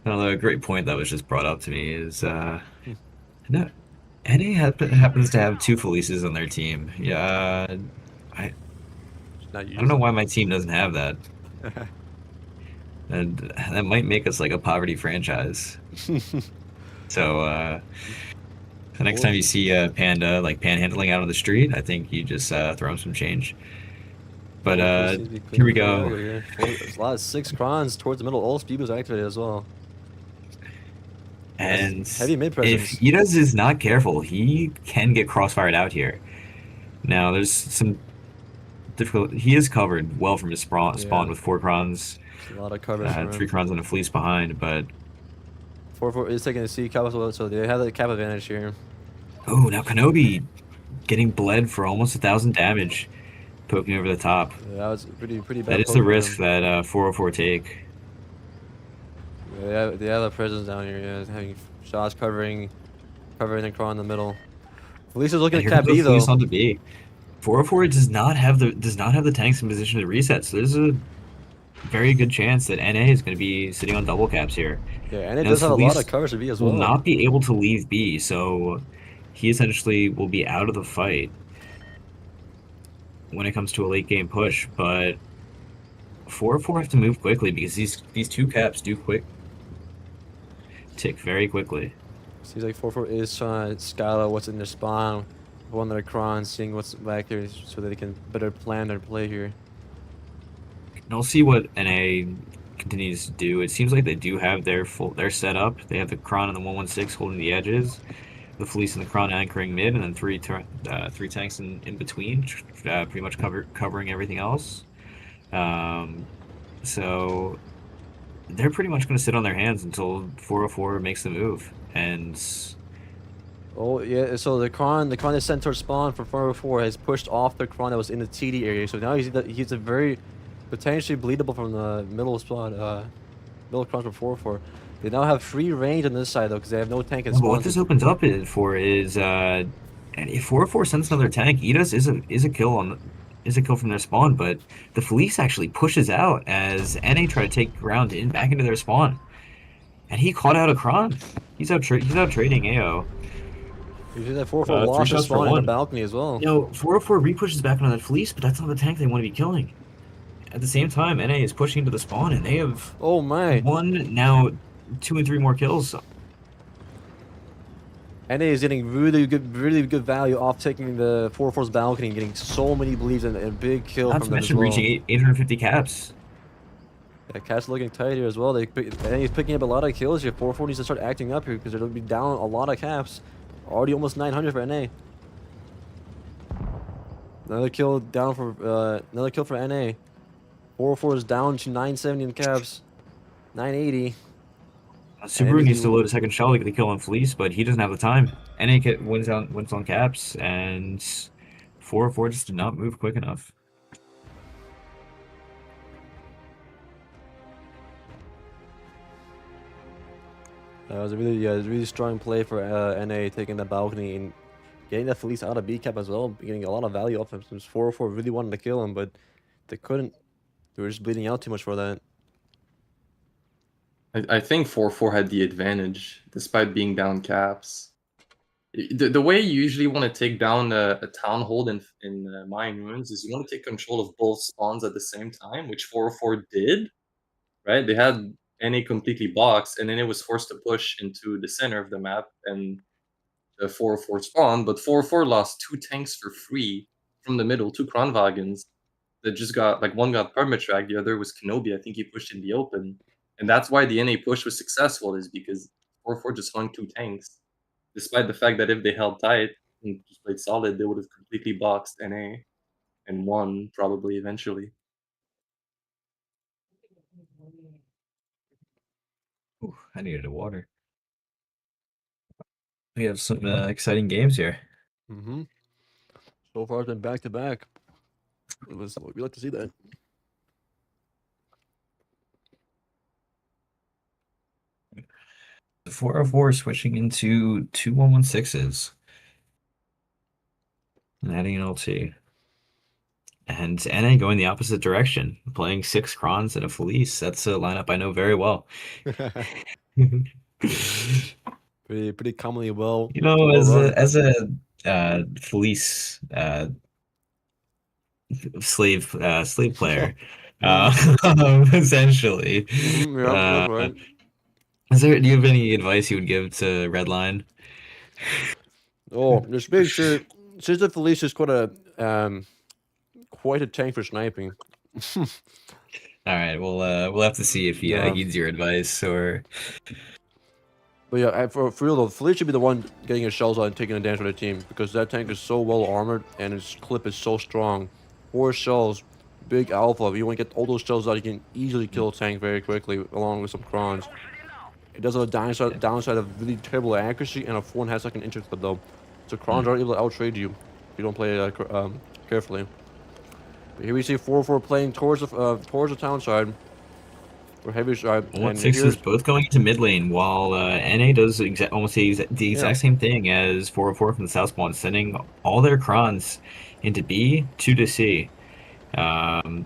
Another great point that was just brought up to me is NA happens to have 2 Felices on their team. Yeah, I don't know why my team doesn't have that. And that might make us like a poverty franchise. So the next time you see a Panda like panhandling out on the street, I think you just throw him some change. But here we go. There's a lot of 6 crons towards the middle. All speed was activated as well. And heavy mid presence. if AUTIS is not careful, he can get crossfired out here. Now, there's some difficult. He is covered well from his spawn with 4 crons. A lot of coverage. 3 crons and a fleece behind, but 4-4 is taking a C cap as well, so they have the cap advantage here. oh, now Kenobi getting bled for almost 1,000 damage, poking over the top. Yeah, that was pretty bad. That is the risk that 404 take. Yeah, they have a presence down here. Yeah, having Shots covering the cron in the middle. Felice is looking at cap B though. Fleece onto B. 404 does not have the tanks in position to reset, so there's a very good chance that NA is going to be sitting on double caps here. Yeah, and it does have a lot of coverage to B as well. Will not be able to leave B, so he essentially will be out of the fight when it comes to a late game push. But 404 have to move quickly because these 2 caps do tick very quickly. Seems like 4-4 is trying to scout out what's in their spawn, one of their crons, seeing what's back there so that they can better plan their play here. And I'll see what NA continues to do. It seems like they do have their setup. They have the cron and the 116 holding the edges, the fleece and the cron anchoring mid, and then 3 tanks in between, pretty much covering everything else. So they're pretty much going to sit on their hands until 404 makes the move. And oh yeah, so the cron that sent towards spawn for 404 has pushed off the cron that was in the TD area. So now he's a very potentially bleedable from the middle spot, middle cron for 404. They now have free range on this side though because they have no tank and spawn. What this opens up is and if 404 sends another tank, AUTIS is a kill from their spawn, but the Felice actually pushes out as NA try to take ground back into their spawn, and he caught out a cron. He's out trading AO. You see that 404 lost his spawn in the balcony as well. 404 re-pushes back onto that Felice, but that's not the tank they want to be killing. At the same time, NA is pushing into the spawn, and they have 1, now 2 and 3 more kills. NA is getting really good value off taking the 4-4's balcony and getting so many bleeds and a big kill Not from to them as mention well. reaching 850 caps. Yeah, Cat's looking tight here as well. And he's picking up a lot of kills here. 4-4 needs to start acting up here because they'll be down a lot of caps. Already almost 900 for NA. Another kill down for another kill for NA. 4-4 is down to 970 in caps. 980. Subaru needs to load a second shell to get the kill on Fleece, but he doesn't have the time. NA wins on caps, and 4-4 just did not move quick enough. It was a really strong play for NA taking the balcony and getting the Felice out of B cap as well, getting a lot of value off him since 4-4 really wanted to kill him, but they couldn't. They were just bleeding out too much for that. I think 4-4 had the advantage despite being down caps. The way you usually want to take down a town hold in Mine Ruins is you want to take control of both spawns at the same time, which 4-4 did, right? They had NA completely boxed, and then it was forced to push into the center of the map, and the 4-4 spawned, but 4-4 lost 2 tanks for free from the middle, 2 Kronwagens that just got, like, one got permatrack, the other was Kenobi. I think he pushed in the open. And that's why the NA push was successful, is because 4-4 just hung 2 tanks. Despite the fact that if they held tight and just played solid, they would have completely boxed NA and won probably eventually. Ooh, I needed a water. We have some exciting games here. Mm-hmm. So far, it's been back to back. We like to see that. The 404 switching into 2116s and adding an LT. And NA going the opposite direction, playing 6 Krons and a Felice. That's a lineup I know very well. pretty commonly well. You know, as a Felice slave player, essentially. Yeah, that's right. Do you have any advice you would give to Redline? Oh, just make sure. Since the Felice is quite a tank for sniping. All right, we'll have to see if he heeds your advice or. But yeah, for real though, Felice should be the one getting his shells out and taking a damage for the team because that tank is so well armored and his clip is so strong. 4 shells, big alpha. If you want to get all those shells out, you can easily kill a tank very quickly along with some Krons. It does have a downside of really terrible accuracy and a 4.5 second inch clip though. So Krons aren't able to outtrade you if you don't play carefully. But here we see 4-4 playing towards the town side. Or heavy side. 1-6 is both going into mid lane, while NA does almost the exact same thing as 404 from the south spawn, sending all their Krons into B, 2 to C. Although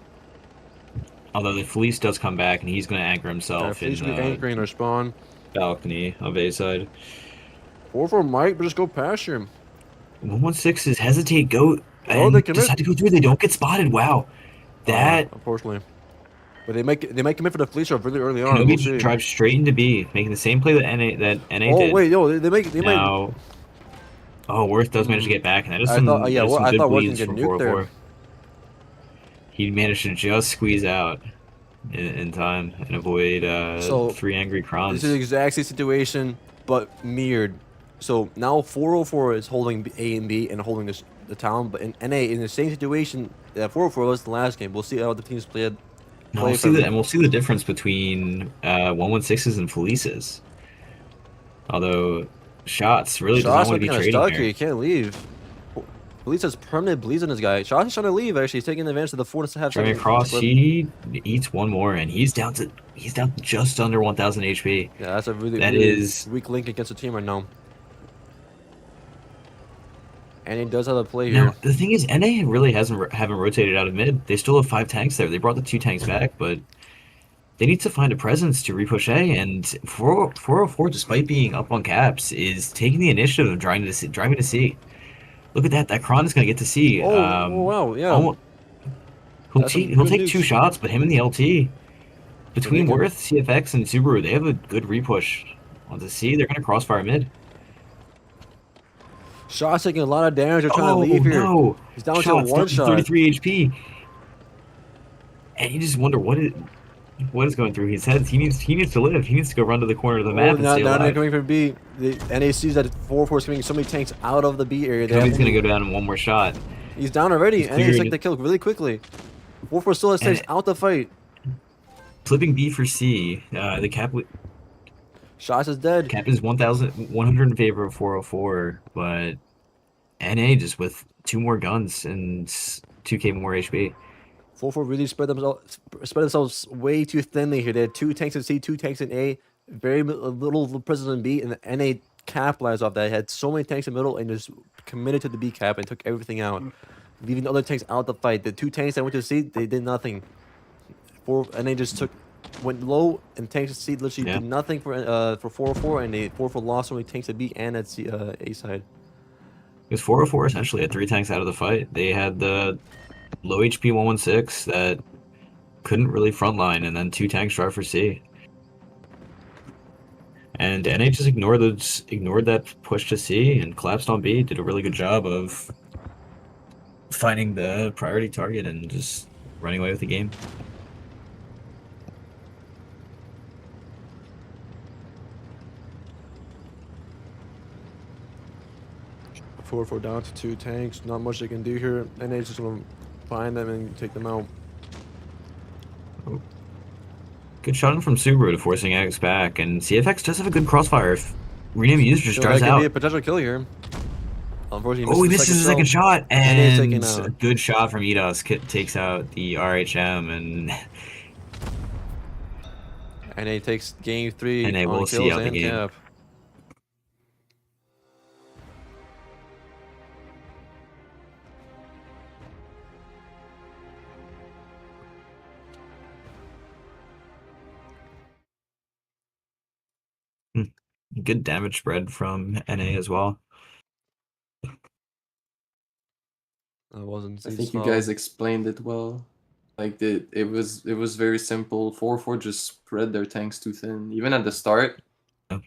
the Felice does come back, and he's going to anchor himself Felice will be anchoring their spawn. Balcony of A side. 4-4 might just go past him. 1-6 is hesitate, go, Oh, and they commit. decide to go through. They don't get spotted. Wow, that. Unfortunately. But they might commit for the Felice really early on. Kenobi We'll drives straight into B, making the same play that NA did. Oh wait, yo, they might. Oh, Worth does manage to get back, and that is I some. thought, yeah, some I good thought Worth bleeds didn't from get nuked 404. there. He managed to just squeeze out in time and avoid 3 angry Krons. This is the exact same situation, but mirrored. So now 404 is holding A and B and holding the town, but in NA in the same situation that 404 was the last game. We'll see how the teams played. We'll see the difference between 116s and Felices. Although Shots really does not want to be trading stuck here. He can't leave. Felice has permanent bleeds on this guy. Shots is trying to leave. Actually, he's taking advantage of the 4.5 seconds. Driving across, he eats one more, and he's down to just under 1,000 HP. Yeah, that's a really weak link against the team right now. And he does have a play here. Now, the thing is, NA really haven't rotated out of mid. They still have 5 tanks there. They brought the 2 tanks back, but they need to find a presence to repush A. And 404, despite being up on caps, is taking the initiative of driving to C. Look at that. That Kron is going to get to C. Oh, wow, yeah. He'll take 2 shots, but him and the LT, between Worth, CFX, and Subaru, they have a good repush onto C. They're going to crossfire mid. Shot's taking a lot of damage. They're trying to leave here. No. He's down to 1 shot. 33 HP. And you just wonder what it. What is going through his head? He needs to live. He needs to go run to the corner of the map and now, stay now they're alive. coming from B. The NA sees that 4-4 is coming so many tanks out of the B area. He's gonna go down in one more shot. He's down already. He's NA's clearing like it. the kill really quickly. 4-4 still has tanks out the fight. Flipping B for C. The cap Shots is dead. is 1,100 in favor of 404, but NA just with 2 more guns and 2k more HP. 4-4 really spread themselves way too thinly here. They had 2 tanks in C, 2 tanks in A, very little presence in B, and the NA capitalized off that. They had so many tanks in the middle and just committed to the B cap and took everything out, leaving the other tanks out the fight. The 2 tanks that went to C, they did nothing. NA just went low, and tanks at C literally did nothing for 4-4, and they 4-4 lost so many tanks at B and at C, A side. Because 404 essentially had 3 tanks out of the fight. They had the low HP 116 that couldn't really frontline, and then 2 tanks drive for C. And NA just ignored that push to C and collapsed on B. Did a really good job of finding the priority target and just running away with the game. Four down to 2 tanks. Not much they can do here. NA's just gonna find them and take them out. Good shot in from Subaru to forcing X back, and CFX does have a good crossfire if Rename User just drives that could out. be a potential kill here. Unfortunately, Oh, he misses the second shot, NA's and taken out. a good shot from AUTIS takes out the RHM, and NA takes game 3 NA on will kills see out the and game. cap. good damage spread from NA as well. I wasn't. I think you guys explained it well. Like it was very simple. 4-4 just spread their tanks too thin. Even at the start,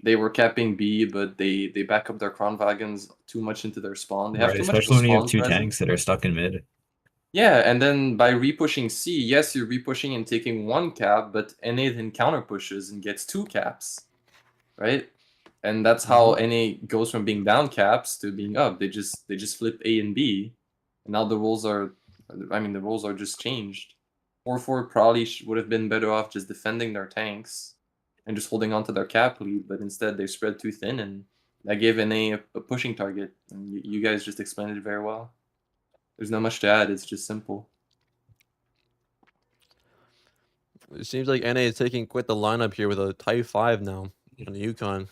they were capping B, but they back up their Kronwagens too much into their spawn. They have too much especially when you have spawn 2 presence. tanks that are stuck in mid. Yeah, and then by repushing C, yes, you're repushing and taking 1 cap, but NA then counter pushes and gets 2 caps, right? And that's how NA goes from being down caps to being up. They just flip A and B, and now the roles are just changed. 4-4 probably would have been better off just defending their tanks and just holding on to their cap lead, but instead they spread too thin, and that gave NA a pushing target. And you guys just explained it very well. There's not much to add. It's just simple. It seems like NA is taking quite the lineup here with a Type 5 now on the Yukon.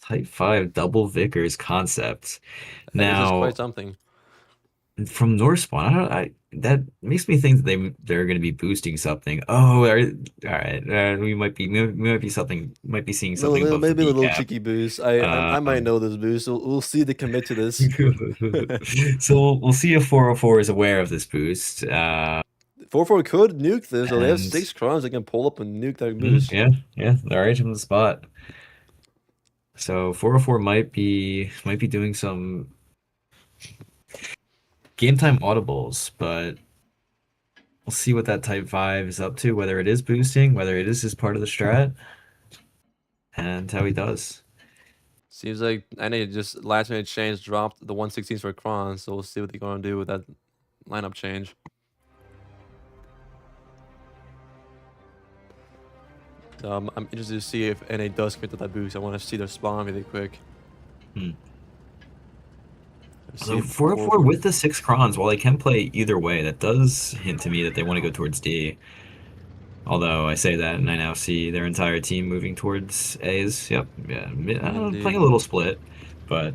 Type 5 double Vickers concept. That is just Now, quite something. from North Spawn, that makes me think that they're going to be boosting something. Oh, all right. We might be seeing something. above the Maybe a little decap. cheeky boost. I might know this boost. So we'll see the commit to this. So we'll see if 404 is aware of this boost. 4-4 could nuke this. So they have And- 6 crons. They can pull up and nuke that boost. Yeah, they're right on the spot. So 404 might be doing some game time audibles, but we'll see what that Type 5 is up to, whether it is boosting, whether it is just part of the strat, and how he does. Seems like NA just last minute change dropped the 116s for Kron. So we'll see what they're going to do with that lineup change. I'm interested to see if NA does commit to that boost. I want to see their spawn really quick. So 404 with the 6 crons, while they can play either way, that does hint to me that they want to go towards D. Although I say that, and I now see their entire team moving towards A's. Yep, yeah, playing a little split, but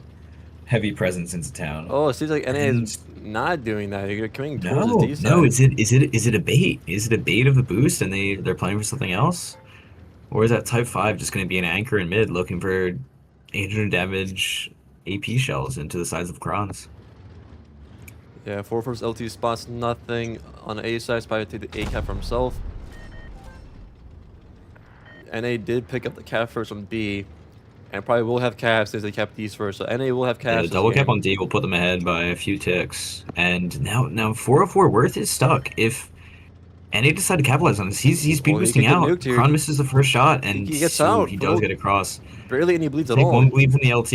heavy presence into town. Oh, it seems like NA is not doing that. You're coming towards No, the D side. no. Is it a bait? Is it a bait of the boost, and they're playing for something else, or is that Type 5 just going to be an anchor in mid, looking for 800 damage AP shells into the sides of crons? Yeah, 4-4's LT spots nothing on the A side. He's probably take the A cap for himself. NA did pick up the cap first from B, and probably will have caps since they capped D's first. So NA will have Yeah, caps. the double cap on D will put them ahead by a few ticks, and now 404 Worth is stuck. If And he decided to capitalize on this. He's speed Well, he boosting could get out. nuked here. Kron misses the first shot, and He gets ooh, out. he does get across. Barely any bleeds at Take all. one bleed from the LT,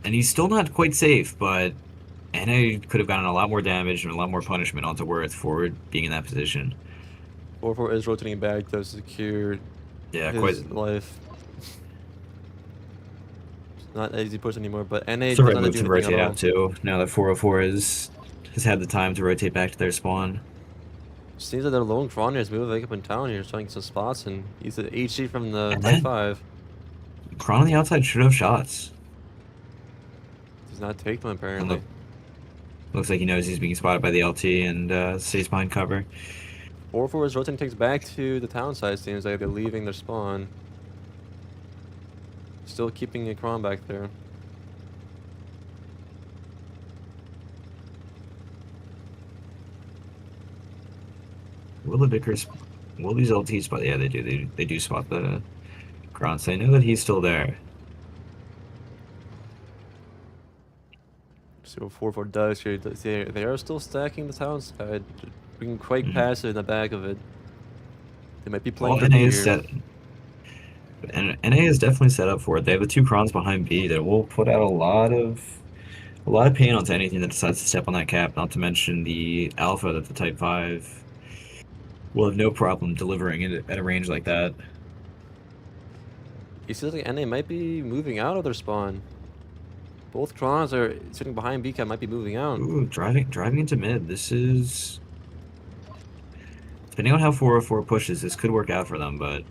and he's still not quite safe, but NA could have gotten a lot more damage and a lot more punishment onto Worth for being in that position. 4-4 is rotating back to secure his life. It's not easy push anymore, but NA It's the right doesn't move do to anything rotate at all. out too. Now that 404 has had the time to rotate back to their spawn. Seems like their lone Kron is moving back up in town here, trying some spots, and he's an HG from the And Type then- 5. Kron on the outside should have shots. Does not take them apparently. Looks like he knows he's being spotted by the LT and stays behind cover. 4-4 is rotating takes back to the town side. Seems like they're leaving their spawn. Still keeping a Kron back there. Will the Vickers, will these LTs spot? Yeah, they do. They do spot the Kron, so I know that he's still there. So 4-4 does here. They are still stacking the town side, being quite passive in the back of it. They might be playing for NA B is here. set. And NA is definitely set up for it. They have the two Krons behind B that will put out a lot of pain onto anything that decides to step on that cap. Not to mention the Alpha that the Type 5 will have no problem delivering it at a range like that. It seems like NA might be moving out of their spawn. Both Krons are sitting behind B cap, might be moving out. Ooh, driving into mid. This is, depending on how 404 pushes, this could work out for them, but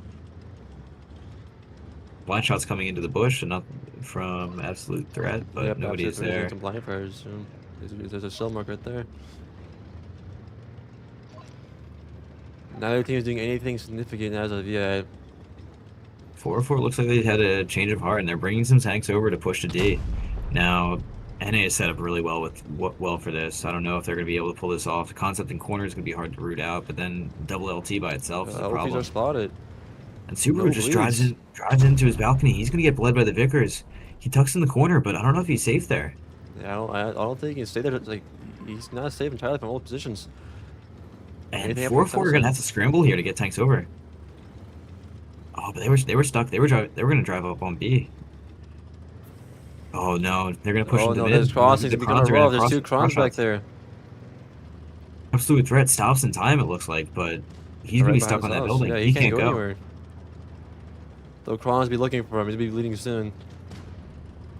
blind shots coming into the bush and not from absolute threat, but Yep, nobody is there. Some blind fires. There's a shell mark right there. Neither team is doing anything significant as of yet. 404 looks like they had a change of heart, and they're bringing some tanks over to push to D. Now, NA is set up really well for this. I don't know if they're going to be able to pull this off. The concept in corner is going to be hard to root out, but then double LT by itself is a LTs problem. are spotted. And Subaru No just bleeds. drives into his balcony. He's going to get bled by the Vickers. He tucks in the corner, but I don't know if he's safe there. Yeah, I don't think he can stay there. Like, he's not safe entirely from all positions. And Anything 404 are going to have to scramble here to get tanks over. Oh, but they were stuck. They were going to drive up on B. Oh no, they're going to push Oh into no, mid. there's crossings The becoming Krons are gonna rough. There's two cross Krons back shots. there. Absolute threat stops in time, it looks like, but he's Right going to be behind stuck on his that house. building. Yeah, he can't go. anywhere. Though Kron's be looking for him. He's gonna be bleeding soon.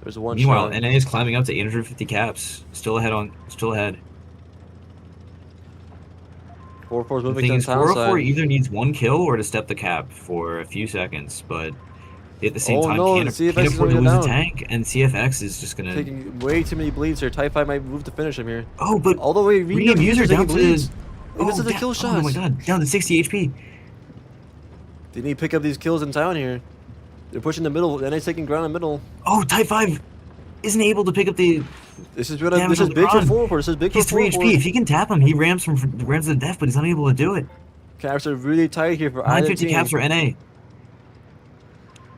There's one Meanwhile, shot. NA is climbing up to 850 caps. Still ahead. 4-4's The moving thing to the is, town 404 side. either needs one kill or to step the cap for a few seconds, but at the same Oh time no, can't CFX is afford to going lose a down. tank, and CFX is just gonna. Taking way too many bleeds here. Type 5 might move to finish him here. Oh, but All the way, Redium user down to. bleeds. He Oh, misses the down- kill shots. Oh my god, down to 60 HP. They need to pick up these kills in town here. They're pushing the middle. NA's taking ground in the middle. Oh, Type 5 isn't able to pick up the. This is Damage this on is the big for Kron. 4-4. This is big He's for 3 HP. If 4-4. he can tap him, he rams to the death, but he's not able to do it. Caps are really tight here for either 950 team. caps for NA.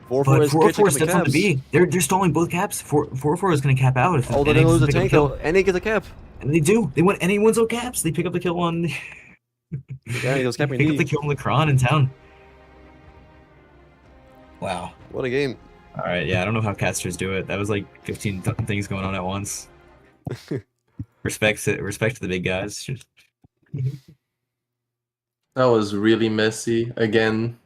4-4 But is 404 catching steps the on the caps. B. They're stalling both caps. 404 is going to cap out if Oh, they're NA gonna lose the doesn't pick tank up though. the kill. NA gets a cap. And they do. They win. NA wins all caps. They pick up the kill on. Yeah, he goes capping pick up D. the kill on the Kron in town. Wow. What a game. All right. Yeah, I don't know how casters do it. That was like 15 things going on at once. Respect to the big guys. That was really messy. Again,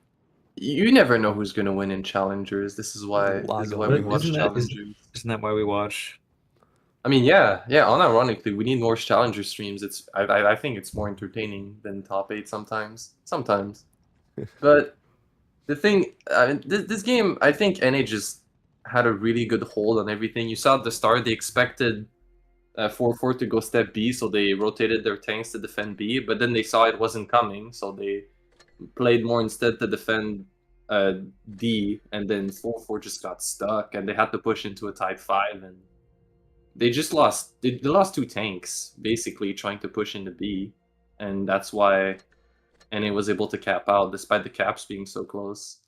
you never know who's gonna win in challengers. This is why we watch challengers. Isn't that why we watch? I mean, yeah. Unironically, we need more challenger streams. I think it's more entertaining than top 8 sometimes. But the thing, this game, I think NA just had a really good hold on everything. You saw at the start they expected 4-4 to go step B, so they rotated their tanks to defend B. But then they saw it wasn't coming, so they played more instead to defend D. And then 4-4 just got stuck, and they had to push into a Type 5, and they just lost. They lost 2 tanks basically trying to push into B, and that's why NA was able to cap out despite the caps being so close.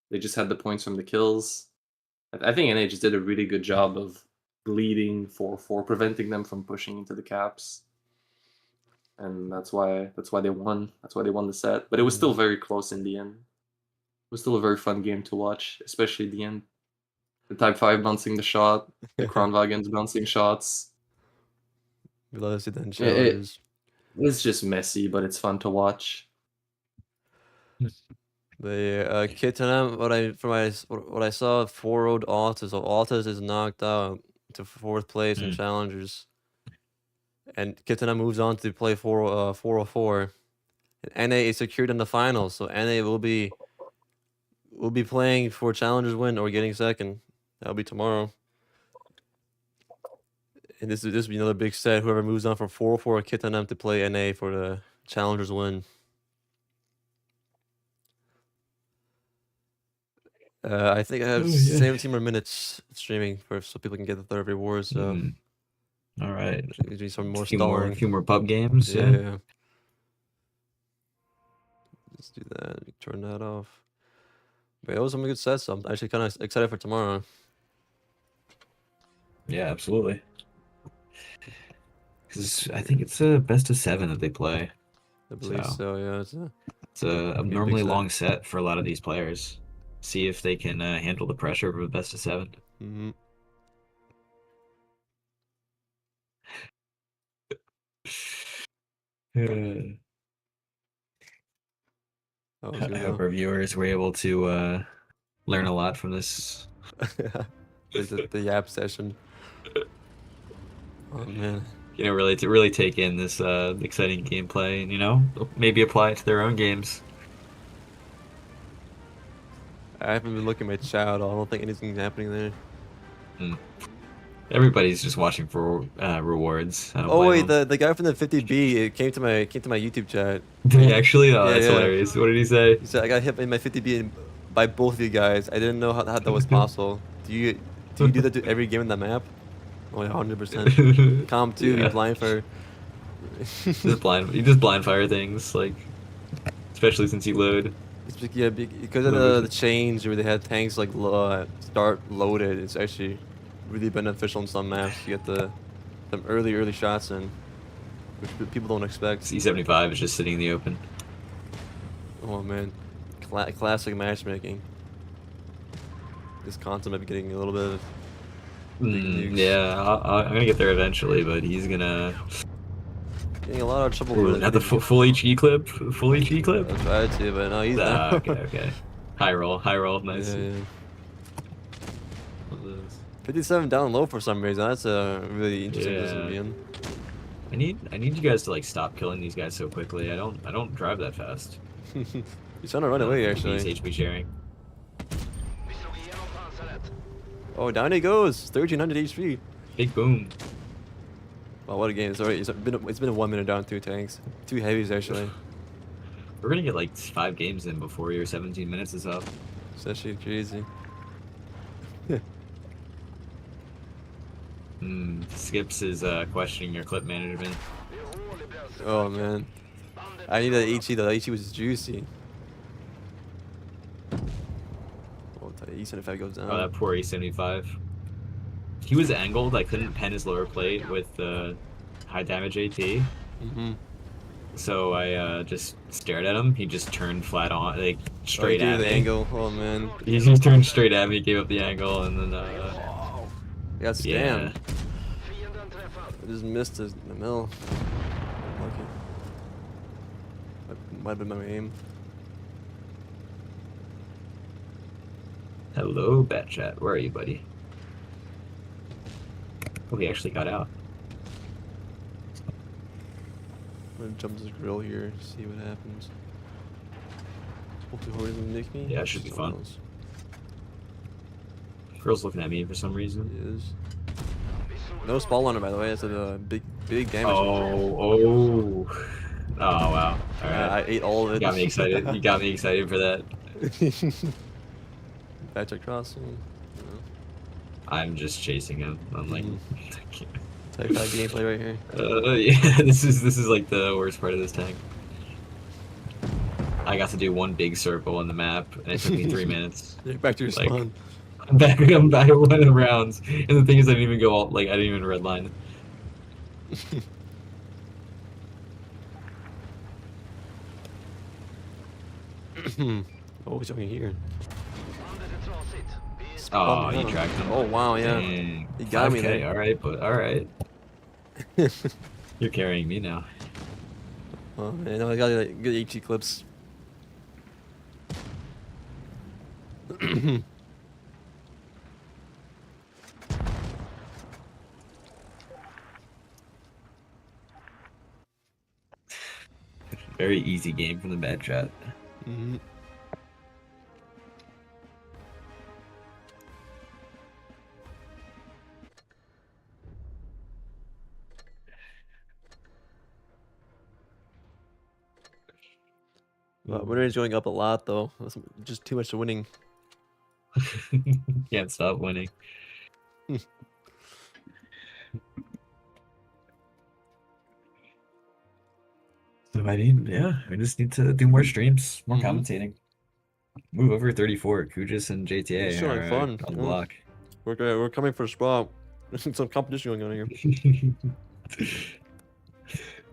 They just had the points from the kills. I think NA just did a really good job of bleeding 4-4, preventing them from pushing into the caps. and that's why they won. That's why they won the set. But it was still very close in the end. It was still a very fun game to watch, especially the end. The Type 5 bouncing the shot, the Kronwagens bouncing shots. We love to see that in It- challenges. It's just messy, but it's fun to watch. The Kittanam, what I saw, 4-0'd AUTIS. So AUTIS is knocked out to 4th place in challengers, and Kittanam moves on to play 404. And NA is secured in the finals, so NA will be playing for challengers win or getting second. That'll be tomorrow. And this will be another big set. Whoever moves on from 404 Kittanam to play NA for the challengers win. I think I have 17 more minutes streaming so people can get the third reward. So All right, maybe some more a few stalling. more pub games. Yeah. Let's do that. Turn that off. But it was some good sets. So I'm actually kind of excited for tomorrow. Yeah, absolutely. Because I think it's a best of 7 that they play. I believe so. Yeah. It's a abnormally long set for a lot of these players. See if they can handle the pressure of a best of 7. Mm-hmm. I hope our viewers were able to learn a lot from this. the Yap session. Oh man. You know, really take in this exciting gameplay, and maybe apply it to their own games. I haven't been looking at my chat at all. I don't think anything's happening there. Everybody's just watching for rewards. Oh wait, the guy from the 50B it came to my YouTube chat. Did he actually? Oh, Yeah, that's yeah. hilarious. What did he say? He said I got hit in my 50B by both of you guys. I didn't know how that was possible. Do you do that to every game in that map? Oh, 100%. Comp 2, Yeah. you blind fire. You just blind fire things, like, especially since you load. Yeah, because of the change where they had tanks like start loaded. It's actually really beneficial in some maps. You get some early shots in, which people don't expect. C75 is just sitting in the open. Oh man, classic matchmaking. This content might be getting a little bit of big nukes. Yeah, I'm gonna get there eventually, but he's gonna Getting a lot of trouble with have the full HE clip. Full HE clip. I tried to, but no, he's not. Okay. High roll, nice. Yeah. 57 down low for some reason. That's a really interesting position to be in. I need you guys to like stop killing these guys so quickly. I don't drive that fast. He's trying to run away actually. He's HP sharing. Oh, down he goes. 1300 HP. Big boom. Oh, what a game! It's been a 1 minute down 2 tanks, 2 heavies actually. We're gonna get like 5 games in before your 17 minutes is up. It's actually crazy. Skips is questioning your clip management. Oh man, I need that HE though. That HE was juicy. Oh, the E75 goes down. Oh, that poor E75. He was angled. I couldn't pen his lower plate with high damage AT. So I just stared at him. He just turned flat on, like straight at me. the angle. Oh man. He just turned straight at me, gave up the angle, and then I got scammed. yeah. I just missed the mill. Lucky. That might have been my aim. Hello, Bat Chat. Where are you, buddy? Oh, he actually got out. I'm gonna jump this grill here, see what happens. Hopefully Hori doesn't nick me. Yeah, it should be Someone fun. else. Girl's looking at me for some reason. He is. No spawn on her, by the way. That's a big damage. Oh, wow. All right. I ate all of it. You got me excited. You got me excited for that. Batch crossing. I'm just chasing him. I'm like, Type 5 gameplay right here. yeah, this is like the worst part of this tank. I got to do one big circle in the map, and it took me 3 minutes. Yeah, back to your Like, spawn. I'm back at one of the rounds, and the thing is, I didn't even go all, like, I didn't even redline. Oh, he's over here. Oh, me you down. tracked him. Oh, wow, yeah. Dang. He got me 5K, there. alright, but alright. You're carrying me now. Oh, man, I got like, good HE clips. Very easy game from the bad chat. Mm-hmm. Winner is going up a lot, though. That's just too much winning. Can't stop winning. So I mean, yeah, we just need to do more streams, more commentating. Move over 34. KUJIS and JTA It's showing are fun. on the Yeah. block. We're coming for a spot. There's some competition going on here.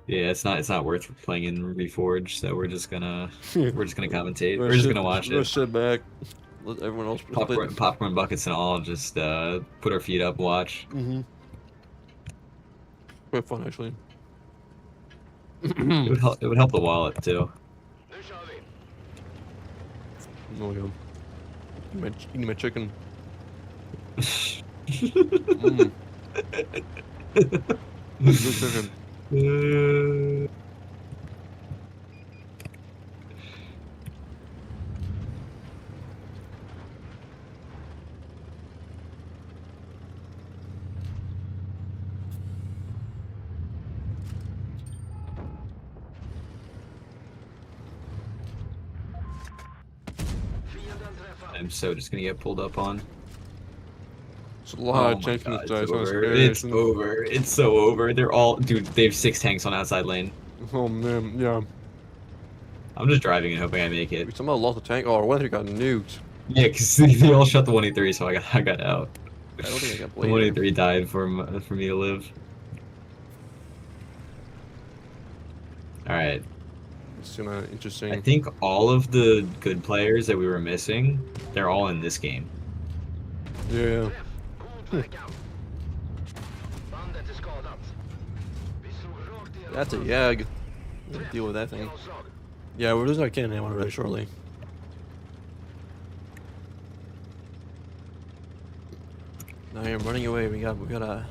Yeah, it's not worth playing in Reforge, so we're just gonna commentate. We're just gonna watch We'll it. sit back. Let everyone else play. Popcorn buckets and all, just put our feet up, watch. Quite fun, actually. It would help the wallet too. Oh, yeah. Eating my chicken. Good chicken. I'm so just gonna get pulled up on. It's a lot of my tanks in God, this dice. it's over. It's over. It's so over. They're all, dude. They have 6 tanks on outside lane. Oh man, yeah. I'm just driving and hoping I make it. We somehow lost the tank. Oh, weather got nuked. Yeah, because they all shot the 183, so I got out. I don't think I got The played. 183 died for me to live. All right. It's interesting. I think all of the good players that we were missing, they're all in this game. Yeah. That's a yag. We'll deal with that thing. Yeah, we're losing our cannon ammo very shortly. Now I'm running away. We gotta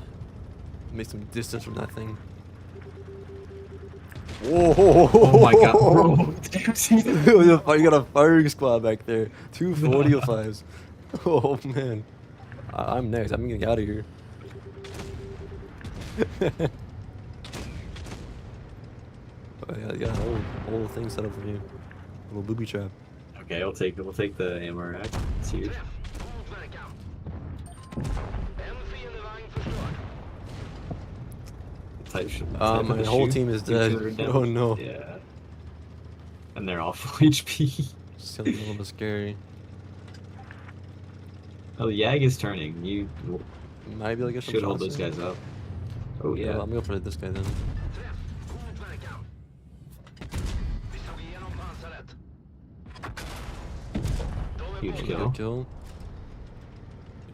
make some distance from that thing. Whoa! Oh my god, bro. Did you see that? You got a firing squad back there. 2 40-05s. Oh man. I'm next. I'm getting out of here. Yeah, whole thing set up for you. Little booby trap. Okay, we'll take the ammo rack. It's huge. My whole team is dead. Oh no. Yeah. And they're all full HP. It's a little bit scary. Oh, the Yag is turning. You Might be able to get some should hold shots those in. guys up. Oh yeah. I'm gonna go for this guy then. Huge Good kill. kill.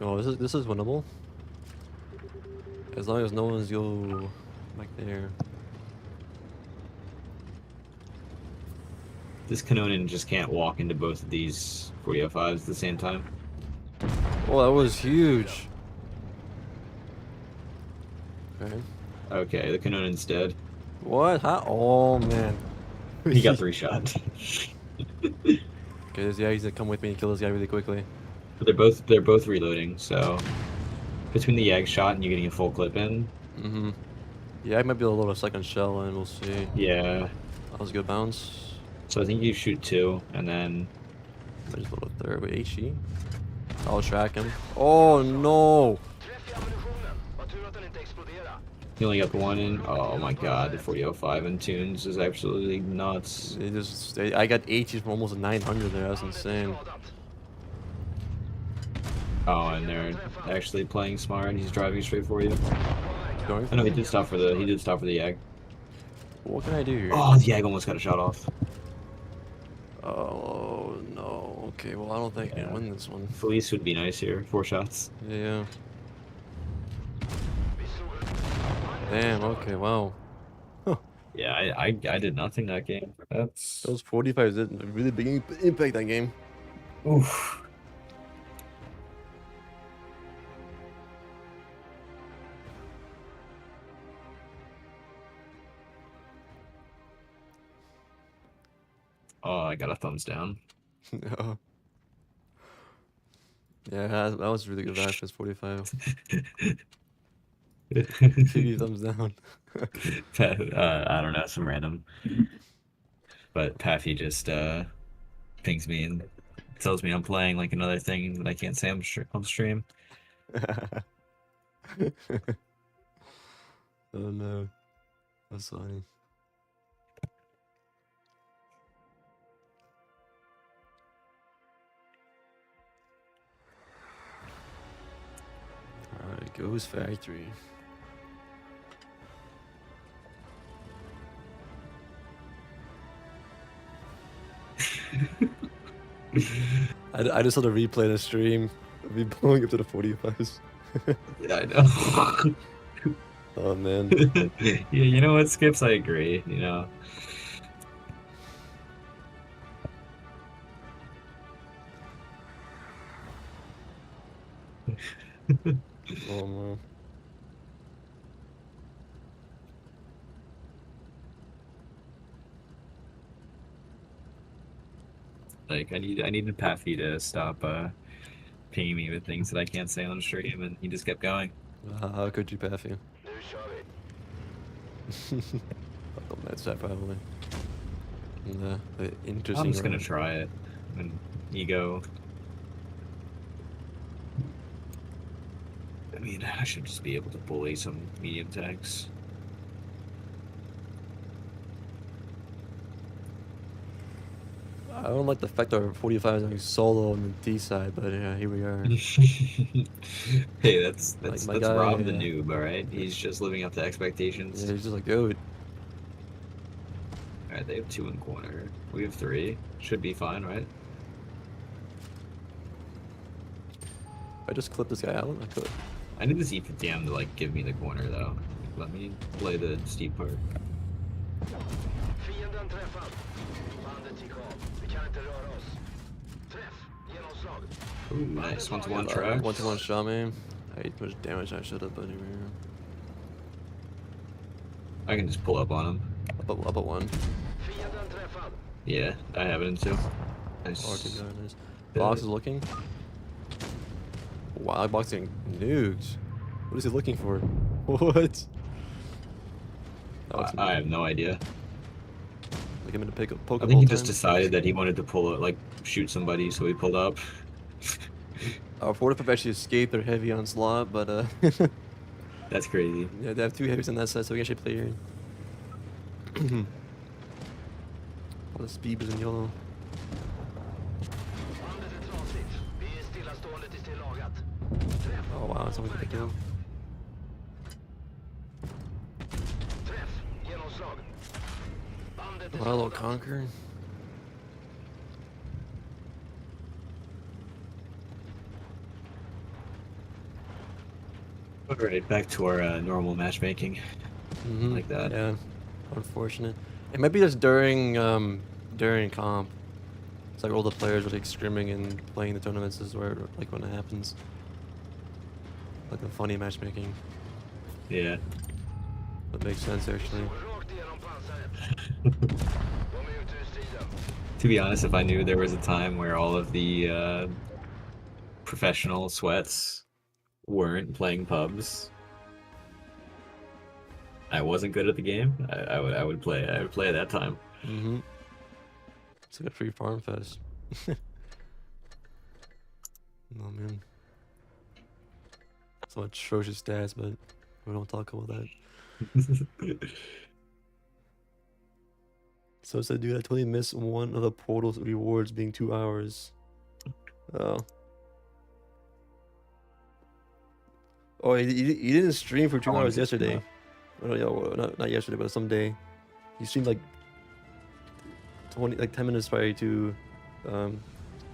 Oh, this is winnable. As long as no one's go back there. This Kanonin just can't walk into both of these 4005s at the same time. Oh, that was huge. Okay. Okay, the Kanonin's dead. What? How? Oh man. He got 3 shots. Okay, yeah, he's gonna come with me and kill this guy really quickly. But they're both reloading, so between the Yag shot and you getting a full clip in. Yeah, I might be able to load a second shell and we'll see. Yeah. That was a good bounce. So I think you shoot 2 and then I just load a third with HE. I'll track him. Oh no! you only got the 1 in. Oh my god, the 4005 in tunes is absolutely nuts. I got HE from almost 900 there. That's insane. Oh, and they're actually playing smart. He's driving straight for you. Going I know he did stop for the Yag. What can I do here? Oh, the Yag almost got a shot off. Oh. Okay, well, I don't think I Yeah. can win this one. Felice would be nice here. 4 shots. Yeah. Damn, okay, wow. Yeah, I did nothing that game. That's Those 45s did a really big impact that game. oof. Oh, I got a thumbs down. Yeah. Yeah, that was really good Vash's 45. TV thumbs down. I don't know, some random. But Paffy just pings me and tells me I'm playing like another thing that I can't say on stream. Oh no. That's funny. Alright, goes factory. I just saw the replay in the stream of me blowing up to the 45s. Yeah, I know. Oh man. Yeah, you know what, Skips? I agree. You know. Oh man. Like I needed Paffy to stop pinging me with things that I can't say on stream, and he just kept going. How could you, Paffy? I'll match that probably. And, the interesting. I'm just gonna round. try it. And ego. I mean, I should just be able to bully some medium tags. I don't like the fact that our 45 is going solo on the D side, but yeah, here we are. Hey, that's my guy, Rob the noob, alright? He's just living up to expectations. Yeah, he's just like, dude. Alright, they have 2 in corner. We have 3. Should be fine, right? I just clip this guy out. I could. I need to see if damn to like give me the corner though. Let me play the steep part. Fienden träffad. Bandet gick av. Vi kan inte röra oss. Träff. Genomslag. Ooh, nice. 1-to-1 track. 1-to-1 shot me. I ate too much damage I should have, but here we are. I can just pull up on him. Up at 1. Fienden träffad. Yeah, I have it in 2. Nice. RT guy, nice. Box is looking. Wow, box getting nuked. What is he looking for? What? I have no idea. Like him in the poke I think he just decided that he wanted to pull it, like shoot somebody, so he pulled up. Our 45 actually escaped their heavy onslaught, but That's crazy. yeah, they have 2 heavies on that side, so we can actually play here. All the speeders in yellow. Bandet är trasigt. Vi är stillastående tills det är lagat. Träff. Oh wow, someone can pick it up. Träff. Genomslag. Bandet är Hello, skadat. Conquer. Alright, back to our normal matchmaking. Like that. Yeah, unfortunate. It might be just during comp. It's like all the players are like screaming and playing the tournaments is where like when it happens. Like the funny matchmaking. Yeah. That makes sense actually. Rakt igenom pansaret. De är ute ur striden. To be honest, if I knew there was a time where all of the professional sweats weren't playing pubs, I wasn't good at the game, I would play. I would play at that time. Mm-hmm. It's like a free farm fest. Oh man. Some atrocious stats, but we don't talk about that. So it said, dude, I totally missed one of the portal's rewards being 2 hours. Oh. Oh, he didn't stream for 2 How long hours did he stream yesterday. Oh, yeah, well, not yesterday, but some day. He streamed like 10 minutes prior to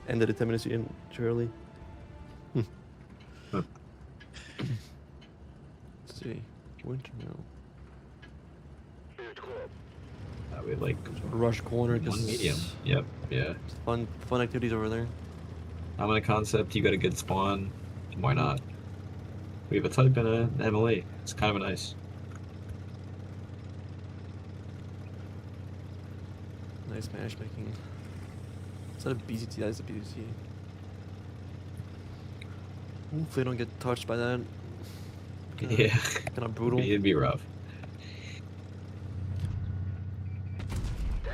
Ended it 10 minutes in too early. Huh. Let's see. Winter now. We have like Rush corner. one medium. Yep. Yeah. Fun activities over there. I'm in a concept. You got a good spawn. Why not? We have a type and an MLA. It's kind of nice. Nice matchmaking. Is that a BZT? That is a BZT. Hopefully I don't get touched by that. Yeah. Kind of brutal. It'd be rough.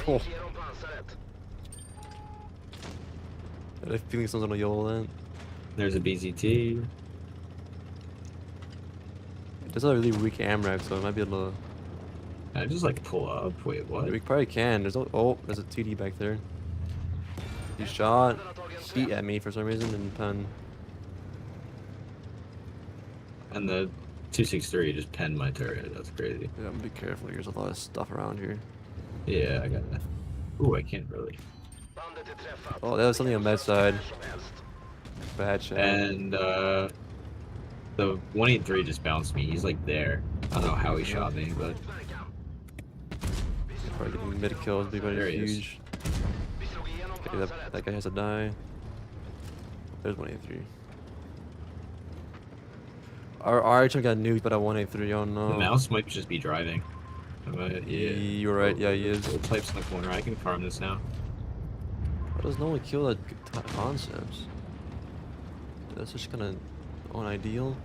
Oh. I have a feeling someone's gonna YOLO that. There's a BZT. It does have a really weak AMRAC, so I might be able to. I just like pull up. Wait, what? We probably can. There's no. Oh, there's a TD back there. He shot. He at me for some reason and pen. And the 263 just penned my turret. That's crazy. Yeah, be careful. There's a lot of stuff around here. Yeah, I got that. Ooh, I can't really. Oh, that was something on that side. Bad shot. And the 183 just bounced me. He's like there. I don't know how he shot me, but Probably getting mid kills. Be There very he is. huge. Okay, that guy has to die. There's 183. Our Archer got nuked by that 183. Oh no. the mouse might just be driving. But, yeah. You're right. Yeah, he is. Little types in the corner. I can farm this now. Why does no one kill that concepts? That's just kind of unideal.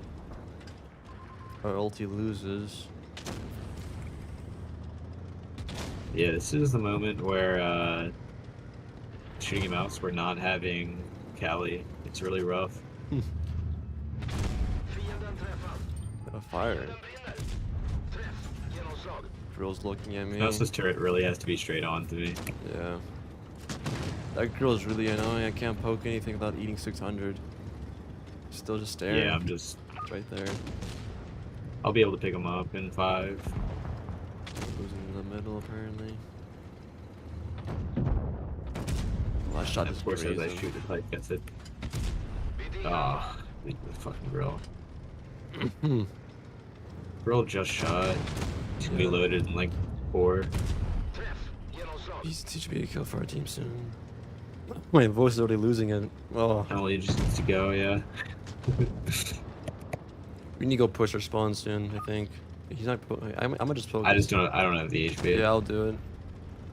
Our ulti loses. Yeah, this is the moment where shooting a mouse, we're not having Cali. It's really rough. Got a fire. Girl's looking at me. Mouse's turret really has to be straight on to me. Yeah. That girl's really annoying. I can't poke anything without eating 600. Still just staring. Yeah, I'm just. Right there. I'll be able to pick him up in 5. Who's in the middle apparently? Last shot And is of course, as I crazy. shoot, the pipe gets it. Ah, the fucking grill. Grill just shot. He's gonna be loaded in like 4. He's teach me a kill for our team soon. My voice is already losing it. Oh, Emily just needs to go, yeah. we need to go push our spawn soon. I think he's not. I'm gonna just poke. I don't have the HP. Yeah, I'll do it.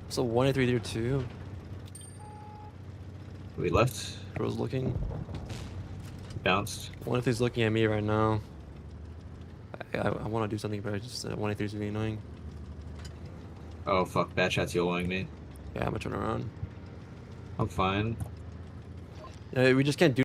So 183 there too. We left. Girl's looking. Bounced. 183's looking at me right now. I want to do something, but I just 183's really annoying. Oh fuck, bad shot's YOLOing me. Yeah, I'm gonna turn around. I'm fine. Yeah, we just can't do